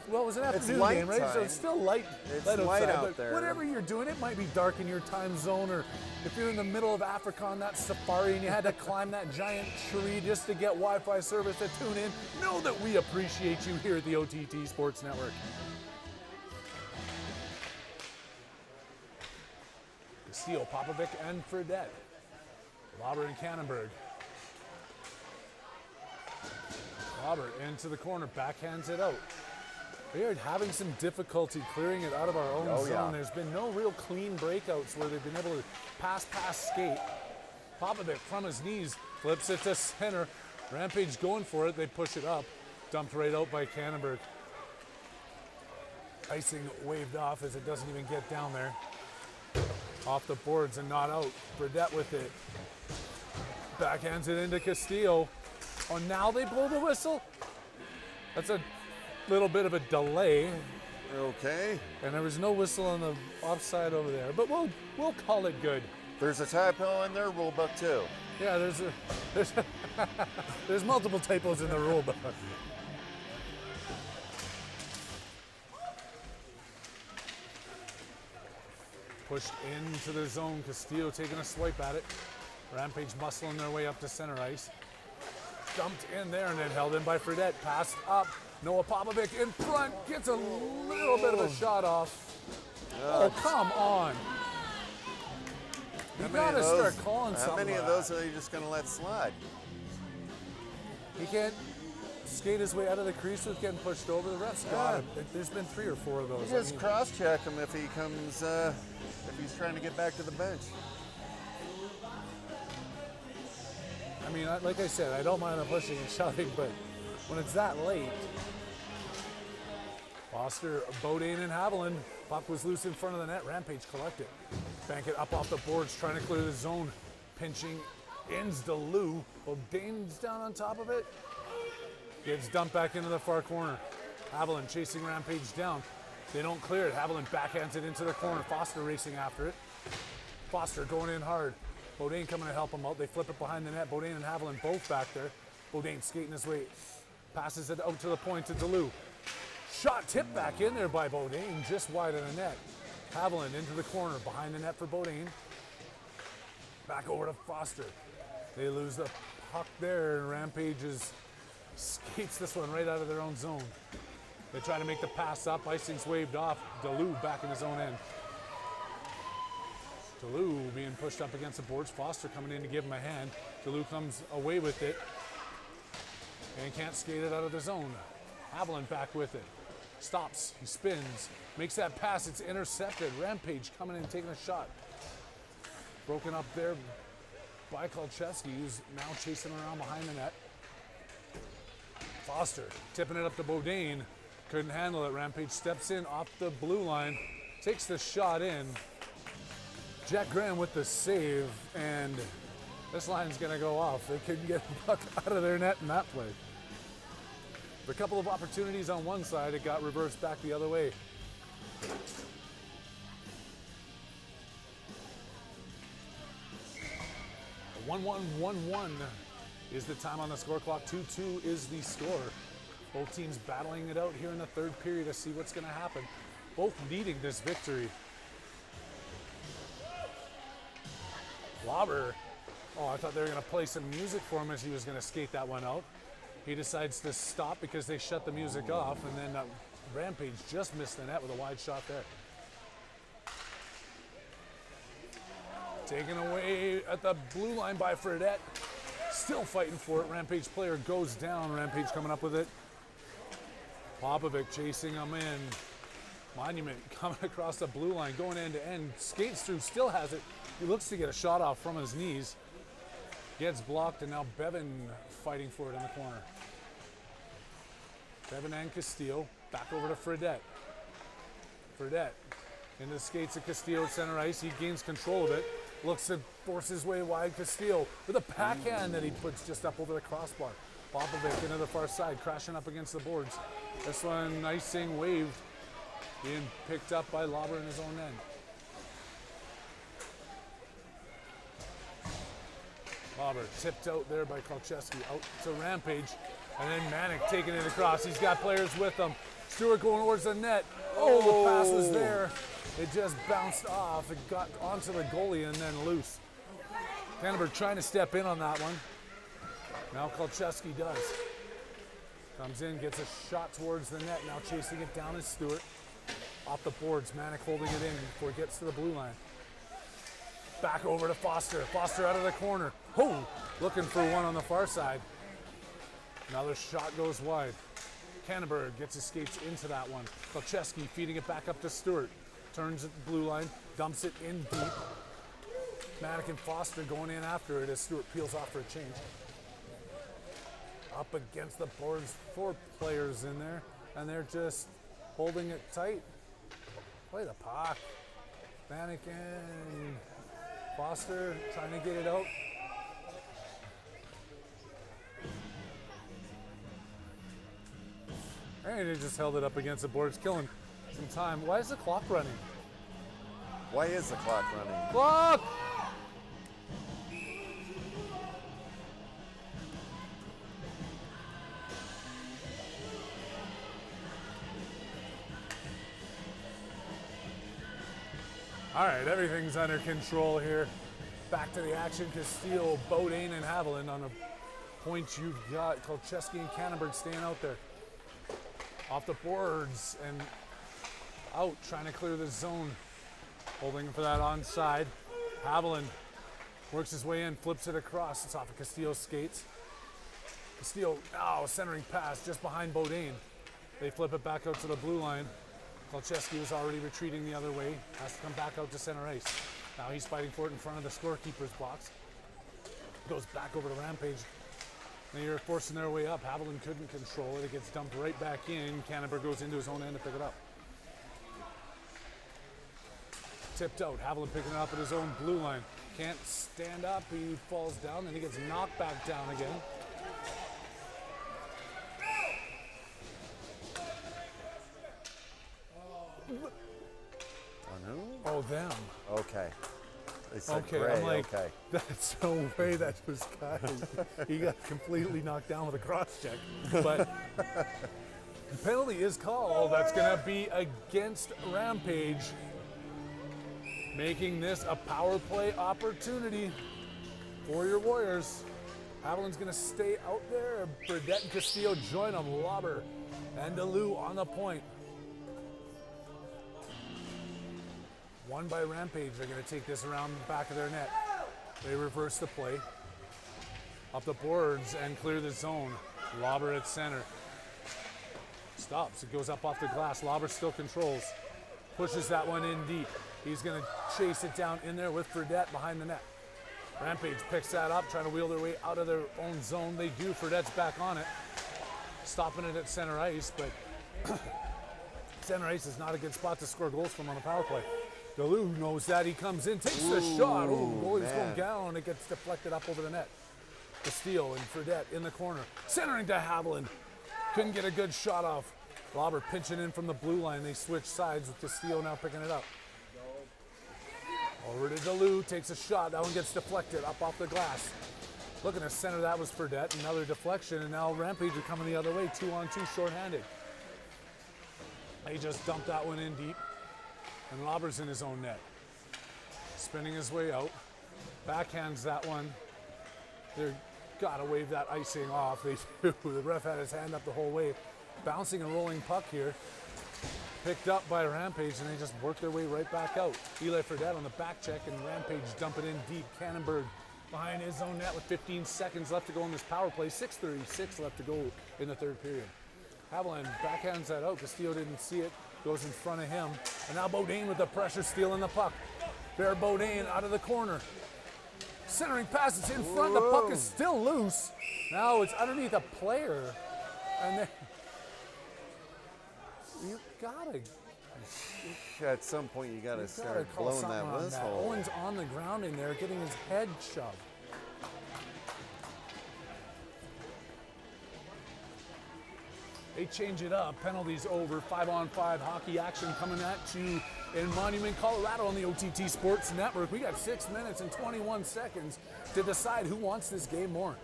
A: Well, it was an afternoon game, right?
B: Time.
A: So it's still light.
B: It's
A: light
B: light
A: outside,
B: out there.
A: Whatever you're doing, it might be dark in your time zone, or if you're in the middle of Africa on that safari and you had to climb that giant tree just to get Wi-Fi service to tune in, know that we appreciate you here at the OTT Sports Network. Castillo, Popovic, and Fredette. Lauber and Cannonberg. Lauber into the corner, backhands it out. We are having some difficulty clearing it out of our own zone.
B: Yeah.
A: There's been no real clean breakouts where they've been able to pass, skate. Popovic from his knees, flips it to center. Rampage going for it, they push it up. Dumped right out by Cannonberg. Icing waved off as it doesn't even get down there. Off the boards and not out. Fredette with it. Backhands it into Castillo. Oh, now they blow the whistle? That's a little bit of a delay.
B: Okay.
A: And there was no whistle on the offside over there, but we'll call it good.
B: There's a typo in their rule book too.
A: Yeah, there's multiple typos in the rule book. Pushed into the zone, Castillo taking a swipe at it. Rampage muscling their way up to center ice. Dumped in there and then held in by Fredette. Passed up. Noah Popovic in front. Gets a little bit of a shot off. Oh, come on. You gotta start calling something.
B: How many of those are you just gonna let slide?
A: He can't skate his way out of the crease with getting pushed over. The ref's got him. There's been 3 or 4 of those.
B: You just cross-check him if he comes, if he's trying to get back to the bench.
A: I mean, like I said, I don't mind the pushing and shoving, but when it's that late. Foster, Bodine, and Haviland. Puck was loose in front of the net. Rampage collect it. Bank it up off the boards, trying to clear the zone. Pinching, ends to Lou. Bodine's down on top of it. Gets dumped back into the far corner. Haviland chasing Rampage down. They don't clear it. Haviland backhands it into the corner. Foster racing after it. Foster going in hard. Bodine coming to help him out. They flip it behind the net. Bodine and Haviland both back there. Bodine skating his way. Passes it out to the point to Delu. Shot tipped back in there by Bodine, just wide of the net. Haviland into the corner, behind the net for Bodine. Back over to Foster. They lose the puck there, and Rampage skates this one right out of their own zone. They try to make the pass up. Icing's waved off. Delu back in his own end. Delu being pushed up against the boards. Foster coming in to give him a hand. Delu comes away with it and can't skate it out of the zone. Haviland back with it. Stops, he spins, makes that pass, it's intercepted. Rampage coming in and taking a shot. Broken up there by Kolchevsky, who's now chasing around behind the net. Foster tipping it up to Bodine. Couldn't handle it. Rampage steps in off the blue line, takes the shot in. Jack Graham with the save, and this line's gonna go off. They couldn't get the puck out of their net in that play. A couple of opportunities on one side, it got reversed back the other way. A 1-1-1-1 is the time on the score clock. 2-2 is the score. Both teams battling it out here in the third period to see what's gonna happen. Both needing this victory. Lauber, oh, I thought they were gonna play some music for him as he was gonna skate that one out. He decides to stop because they shut the music off, and then Rampage just missed the net with a wide shot there. Taken away at the blue line by Fredette. Still fighting for it. Rampage player goes down. Rampage coming up with it. Popovic chasing him in. Monument coming across the blue line, going end to end. Skates through, still has it. He looks to get a shot off from his knees. Gets blocked, and now Bevan fighting for it in the corner. Bevan and Castillo back over to Fredette. Fredette into the skates of Castillo at center ice. He gains control of it. Looks to force his way wide. Castillo with a backhand that he puts just up over the crossbar. Popovic into the far side, crashing up against the boards. This one, icing waved, being picked up by Lauber in his own end. Lauber tipped out there by Kolcheski, out to Rampage, and then Manic taking it across. He's got players with him. Stewart going towards the net. Oh, the pass was there. It just bounced off. It got onto the goalie and then loose. Canterbury trying to step in on that one. Now Kolcheski does. Comes in, gets a shot towards the net. Now chasing it down is Stewart. Off the boards, Manic holding it in before it gets to the blue line. Back over to Foster. Foster out of the corner. Oh, looking for one on the far side. Another shot goes wide. Canterbury gets his skates into that one. Kolcheski feeding it back up to Stewart. Turns at the blue line, dumps it in deep. Manic and Foster going in after it as Stewart peels off for a change. Up against the boards, 4 players in there, and they're just holding it tight. Play the puck. Manic and Foster trying to get it out. And they just held it up against the boards, killing some time. Why is the clock running?
B: Why is the clock running?
A: Clock! All right, everything's under control here. Back to the action. Castillo, Bodine, and Haviland on the points you've got. Kolcheski and Canterbury staying out there. Off the boards and out, trying to clear the zone. Holding for that onside. Haviland works his way in, flips it across. It's off of Castillo's skates. Castillo, centering pass just behind Bodine. They flip it back out to the blue line. Kolcheski was already retreating the other way. Has to come back out to center ice. Now he's fighting for it in front of the scorekeeper's box. Goes back over to Rampage. They're forcing their way up. Haviland couldn't control it. It gets dumped right back in. Canterbury goes into his own end to pick it up. Tipped out. Haviland picking it up at his own blue line. Can't stand up. He falls down, and he gets knocked back down again.
B: On who?
A: Oh, them.
B: Okay. They said
A: Okay,
B: Gray.
A: I'm like,
B: okay.
A: that's no way that was guys. He got completely knocked down with a cross check. But the penalty is called. That's going to be against Rampage, making this a power play opportunity for your Warriors. Haviland's going to stay out there. Burdette and Castillo join them. Lauber and DeLue on the point. One by Rampage. They're going to take this around the back of their net. They reverse the play. Up the boards and clear the zone. Lauber at center. Stops. It goes up off the glass. Lauber still controls. Pushes that one in deep. He's going to chase it down in there with Burdette behind the net. Rampage picks that up, trying to wheel their way out of their own zone. They do. Burdette's back on it. Stopping it at center ice, but center ice is not a good spot to score goals from on a power play. DeLue knows that. He comes in, takes the shot. Oh, goalie's going down. It gets deflected up over the net. Castillo and Burdette in the corner. Centering to Haviland. Couldn't get a good shot off. Lauber pinching in from the blue line. They switch sides with Castillo now picking it up. Over to DeLue, takes a shot. That one gets deflected up off the glass. Looking to center, that was Burdette. Another deflection, and now Rampage are coming the other way. 2-on-2 shorthanded. They just dumped that one in deep. And Lauber's in his own net. Spinning his way out. Backhands that one. They're gotta wave that icing off. They do. The ref had his hand up the whole way. Bouncing and rolling puck here. Picked up by Rampage, and they just work their way right back out. Eli Burdette on the back check, and Rampage dump it in deep. Cannonberg behind his own net with 15 seconds left to go in this power play. 6:36 left to go in the third period. Haviland backhands that out. Castillo didn't see it. Goes in front of him. And now Bodine with the pressure, stealing the puck. Bear Bodine out of the corner. Centering pass, it's in front. The puck is still loose. Now it's underneath a player. And then you gotta
B: At some point, you got to start
A: call
B: blowing
A: something
B: that
A: on
B: whistle.
A: Owen's on the ground in there, getting his head shoved. They change it up. Penalties over. 5-on-5 hockey action coming at you in Monument, Colorado on the OTT Sports Network. We got 6 minutes and 21 seconds to decide who wants this game more.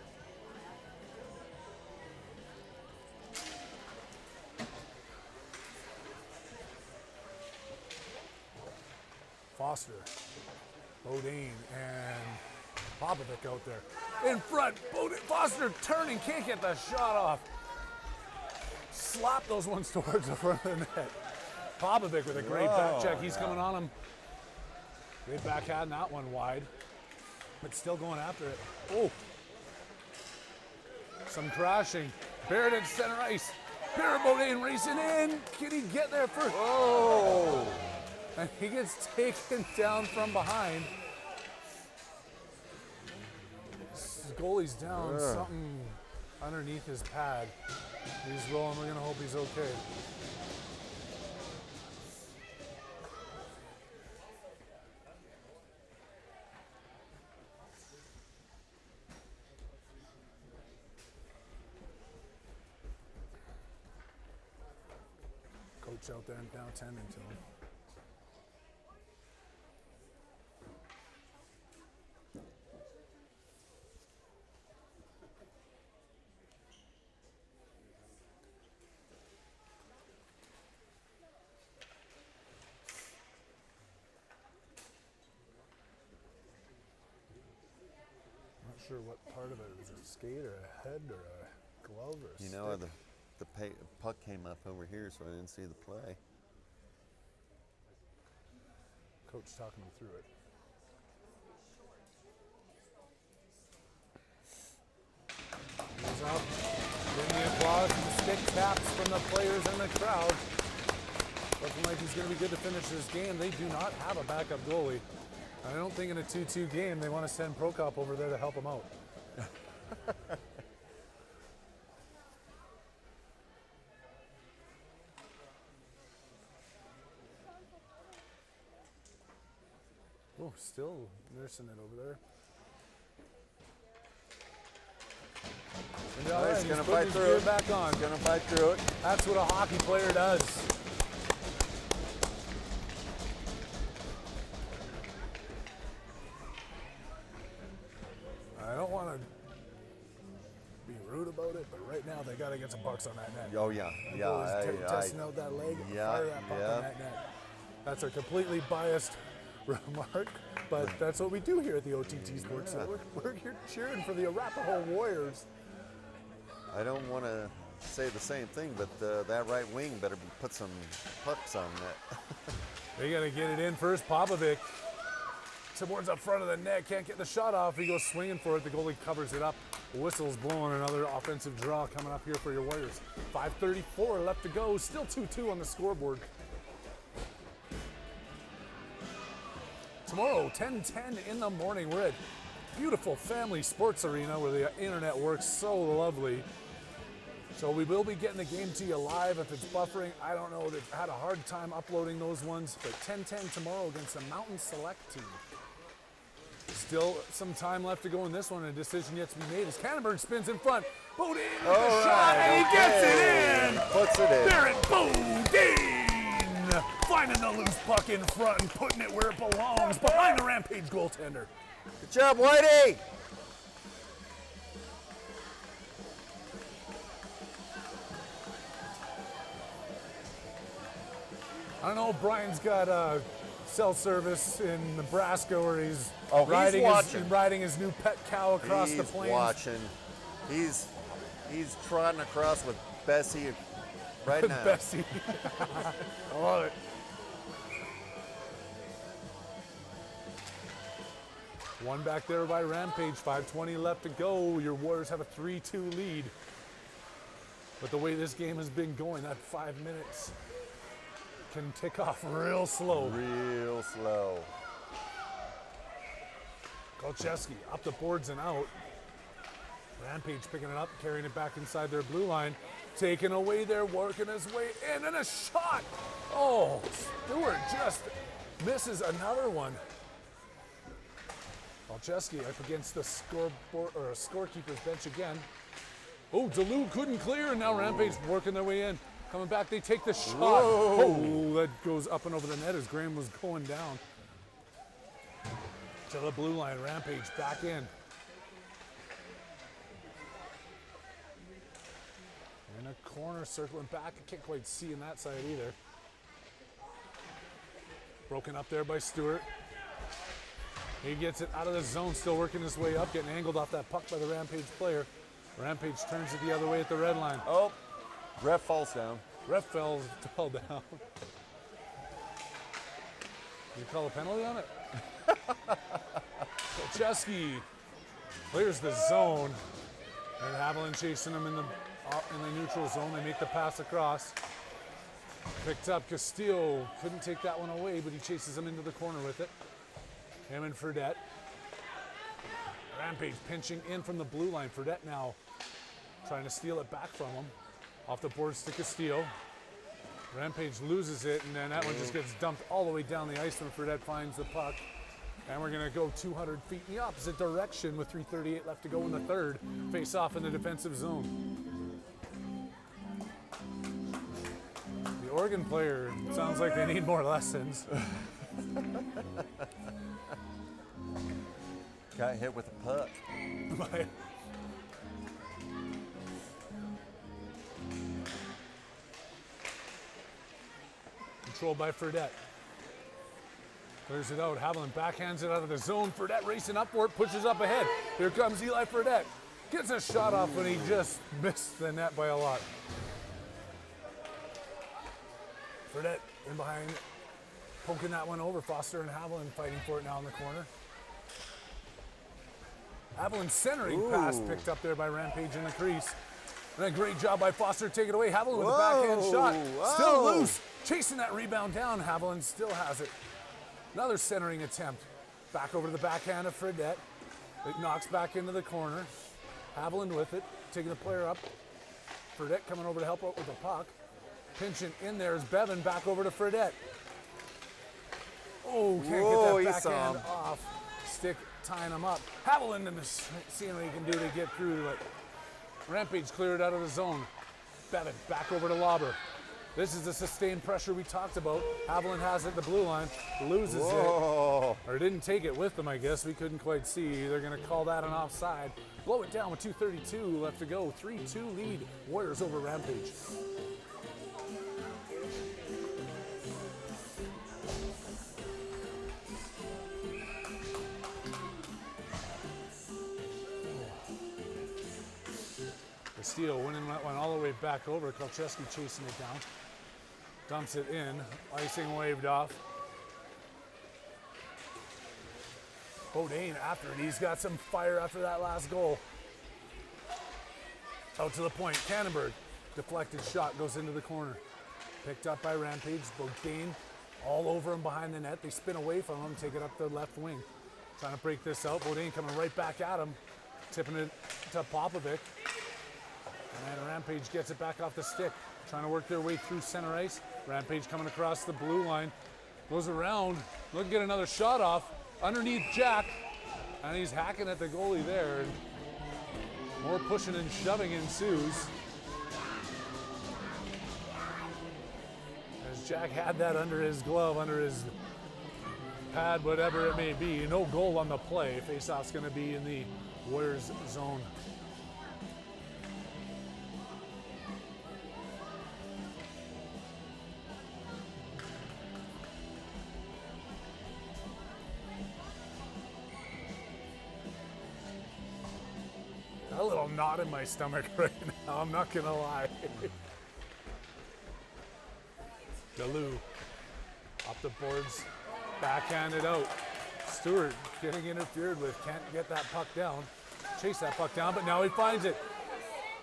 A: Foster, Bodine, and Popovic out there. In front, Foster turning, can't get the shot off. Slap those ones towards the front of the net. Popovic with a great back check. He's coming on him. Great backhand, that one wide. But still going after it. Oh. Some crashing. Barrett at center ice. Barrett Bodine racing in. Can he get there first?
B: Oh!
A: And he gets taken down from behind. His goalie's down. Something underneath his pad. He's rolling. We're going to hope he's okay. Coach out there now tending to him. Sure what part of it was, a skate or a head or a glove or a stick.
B: You know, the puck came up over here, so I didn't see the play.
A: Coach talking him through it. He's up, getting the applause and the stick taps from the players and the crowd. Looking like he's going to be good to finish this game. They do not have a backup goalie. I don't think in a 2-2 game they want to send Prokop over there to help him out. Oh, still nursing it over there.
B: No, he's going to fight through it.
A: Back on.
B: He's going to fight through it.
A: That's what a hockey player does. I don't want to be rude about it, but right now they got to get some bucks on that net.
B: Oh, yeah.
A: Testing out that leg, fire that puck on that net. That's a completely biased remark, but that's what we do here at the OTT Sports Network. We're here cheering for the Arapahoe Warriors.
B: I don't want to say the same thing, but that right wing better put some pucks on that.
A: They got to get it in first. Popovic towards the front of the net, can't get the shot off. He goes swinging for it. The goalie covers it up. Whistle's blowing. Another offensive draw coming up here for your Warriors. 5:34 left to go. Still 2-2 on the scoreboard. Tomorrow, 10:10 in the morning, we're at beautiful Family Sports Arena where the internet works so lovely. So we will be getting the game to you live. If it's buffering, I don't know. They've had a hard time uploading those ones. But 10:10 tomorrow against the Mountain Select team. Still some time left to go in this one. A decision yet to be made as Cannonberg spins in front. Bodine with the shot, and he gets it in.
B: Puts it in.
A: Barrett Bodine finding the loose puck in front and putting it where it belongs, behind the Rampage goaltender.
B: Good job, Whitey.
A: I don't know if Brian's got cell service in Nebraska where he's riding his new pet cow across the plains.
B: He's watching. He's trotting across with Bessie right now.
A: Bessie. I love it. One back there by Rampage, 5:20 left to go. Your Warriors have a 3-2 lead. But the way this game has been going, that 5 minutes can tick off real slow.
B: Real slow.
A: Kolcheski up the boards and out. Rampage picking it up, carrying it back inside their blue line. taken away there, working his way in, and a shot. Oh, Stewart just misses another one. Olszewski up against the scoreboard or scorekeeper's bench again. Oh, Duluth couldn't clear, and now Rampage working their way in. Coming back, they take the shot.
B: Whoa.
A: Oh, that goes up and over the net as Graham was going down. To the blue line, Rampage back in. In a corner, circling back. I can't quite see in that side either. Broken up there by Stewart. He gets it out of the zone, still working his way up, getting angled off that puck by the Rampage player. Rampage turns it the other way at the red line.
B: Oh, ref falls down.
A: Ref fell down. You call a penalty on it? Olszewski clears the zone, and Haviland chasing him in the neutral zone. They make the pass across. Picked up Castillo, couldn't take that one away, but he chases him into the corner with it. Him and Fredette. Rampage pinching in from the blue line. Fredette now trying to steal it back from him. Off the boards to Castillo. Rampage loses it, and then that one just gets dumped all the way down the ice when Fredette finds the puck. And we're going to go 200 feet in the opposite direction with 3:38 left to go in the third. Face off in the defensive zone. The Oregon player sounds like they need more lessons.
B: Got hit with a puck.
A: Controlled by Fredette. Clears it out. Haviland backhands it out of the zone. Fredette racing upward, pushes up ahead. Here comes Eli Fredette. Gets a shot off, and he just missed the net by a lot. Fredette in behind, poking that one over. Foster and Haviland fighting for it now in the corner. Haviland centering pass picked up there by Rampage in the crease. And a great job by Foster to take it away. Haviland with the backhand shot. Still loose. Chasing that rebound down. Haviland still has it. Another centering attempt. Back over to the backhand of Fredette. It knocks back into the corner. Haviland with it. Taking the player up. Fredette coming over to help out with the puck. Pinching in there is Bevan. Back over to Fredette. Oh, can't get that backhand off. Stick tying him up. Haviland in the seeing what he can do to get through to it. Rampage cleared out of the zone. Bevan back over to Lauber. This is the sustained pressure we talked about. Haviland has it at the blue line, loses it, or didn't take it with them, I guess. We couldn't quite see. They're going to call that an offside. Blow it down with 2:32 left to go. 3-2 lead, Warriors over Rampage. Castillo winning that one all the way back over. Olszewski chasing it down. Dumps it in. Icing waved off. Bodine after it. He's got some fire after that last goal. Out to the point. Cannonberg. Deflected shot goes into the corner. Picked up by Rampage. Bodine all over him behind the net. They spin away from him. Take it up the left wing. Trying to break this out. Bodine coming right back at him. Tipping it to Popovic. And Rampage gets it back off the stick. Trying to work their way through center ice. Rampage coming across the blue line. Goes around. Look, get another shot off. Underneath Jack. And he's hacking at the goalie there. And more pushing and shoving ensues. As Jack had that under his glove, under his pad, whatever it may be. No goal on the play. Faceoff's going to be in the Warriors zone. A little knot in my stomach right now, I'm not gonna lie. Galoo, off the boards, backhanded out. Stewart getting interfered with, can't get that puck down. Chase that puck down, but now he finds it.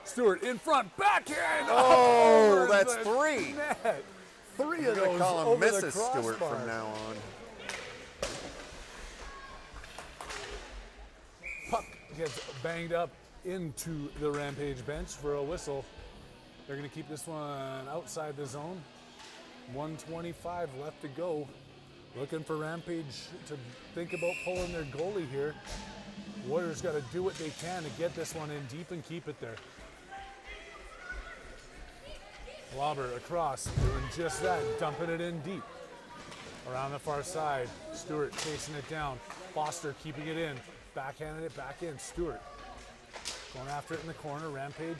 A: Stewart in front, backhand!
B: Oh, that's three.
A: Net. Three of
B: We're
A: those
B: gonna call him
A: over
B: Mrs.
A: the
B: Stewart
A: crossbar.
B: from now on.
A: Puck gets banged up into the Rampage bench for a whistle. They're going to keep this one outside the zone. 1:25 left to go. Looking for Rampage to think about pulling their goalie here. Warriors got to do what they can to get this one in deep and keep it there. Lobber across, doing just that, dumping it in deep. Around the far side, Stewart chasing it down. Foster keeping it in, backhanding it back in. Stewart going after it in the corner. Rampage,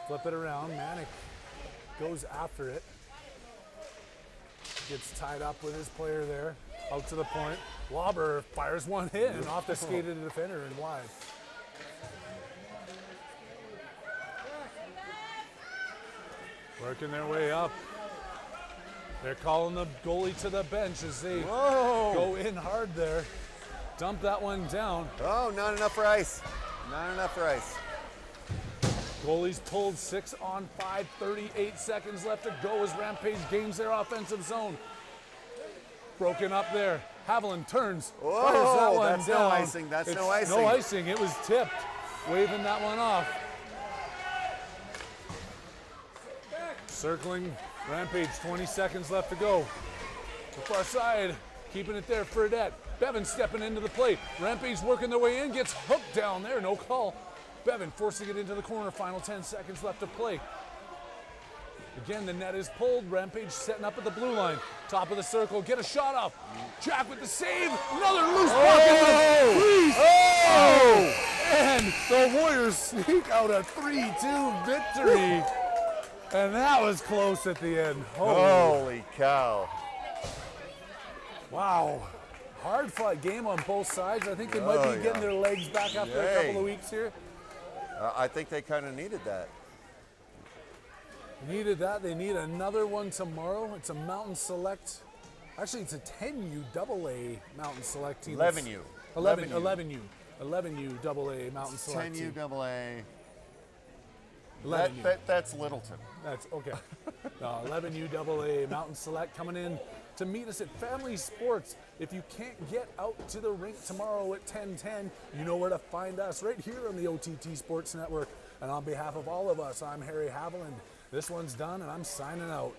A: flip it around. Manic goes after it. Gets tied up with his player there. Out to the point. Lobber fires one in off the skate of the defender and wide. Working their way up. They're calling the goalie to the bench as they go in hard there. Dump that one down.
B: Oh, not enough for ice. Not enough for ice.
A: Goalies pulled 6 on 5, 38 seconds left to go as Rampage gains their offensive zone. Broken up there. Haviland turns, fires that one
B: that's
A: down.
B: no icing. That's no icing.
A: No icing. It was tipped. Waving that one off. Circling Rampage, 20 seconds left to go. The far side, keeping it there, Fredette. Bevan stepping into the plate. Rampage working their way in, gets hooked down there, no call. Bevan forcing it into the corner, final 10 seconds left to play. Again, the net is pulled. Rampage setting up at the blue line. Top of the circle, get a shot off. Jack with the save, another loose puck in the crease. And the Warriors sneak out a 3-2 victory. And that was close at the end.
B: Holy cow.
A: Wow. Hard fought game on both sides. I think they might be getting their legs back after a couple of weeks here.
B: I think they kind of needed that.
A: Needed that. They need another one tomorrow. It's a Mountain Select. Actually, it's a 10U AA Mountain Select team.
B: 11U.
A: 11U. 11U AA Mountain Select
B: 10U
A: team.
B: AA.
A: 11U.
B: That's Littleton.
A: That's okay. 11U AA Mountain Select coming in to meet us at Family Sports. If you can't get out to the rink tomorrow at 10:10, you know where to find us right here on the OTT Sports Network. And on behalf of all of us, I'm Harry Haviland. This one's done, and I'm signing out.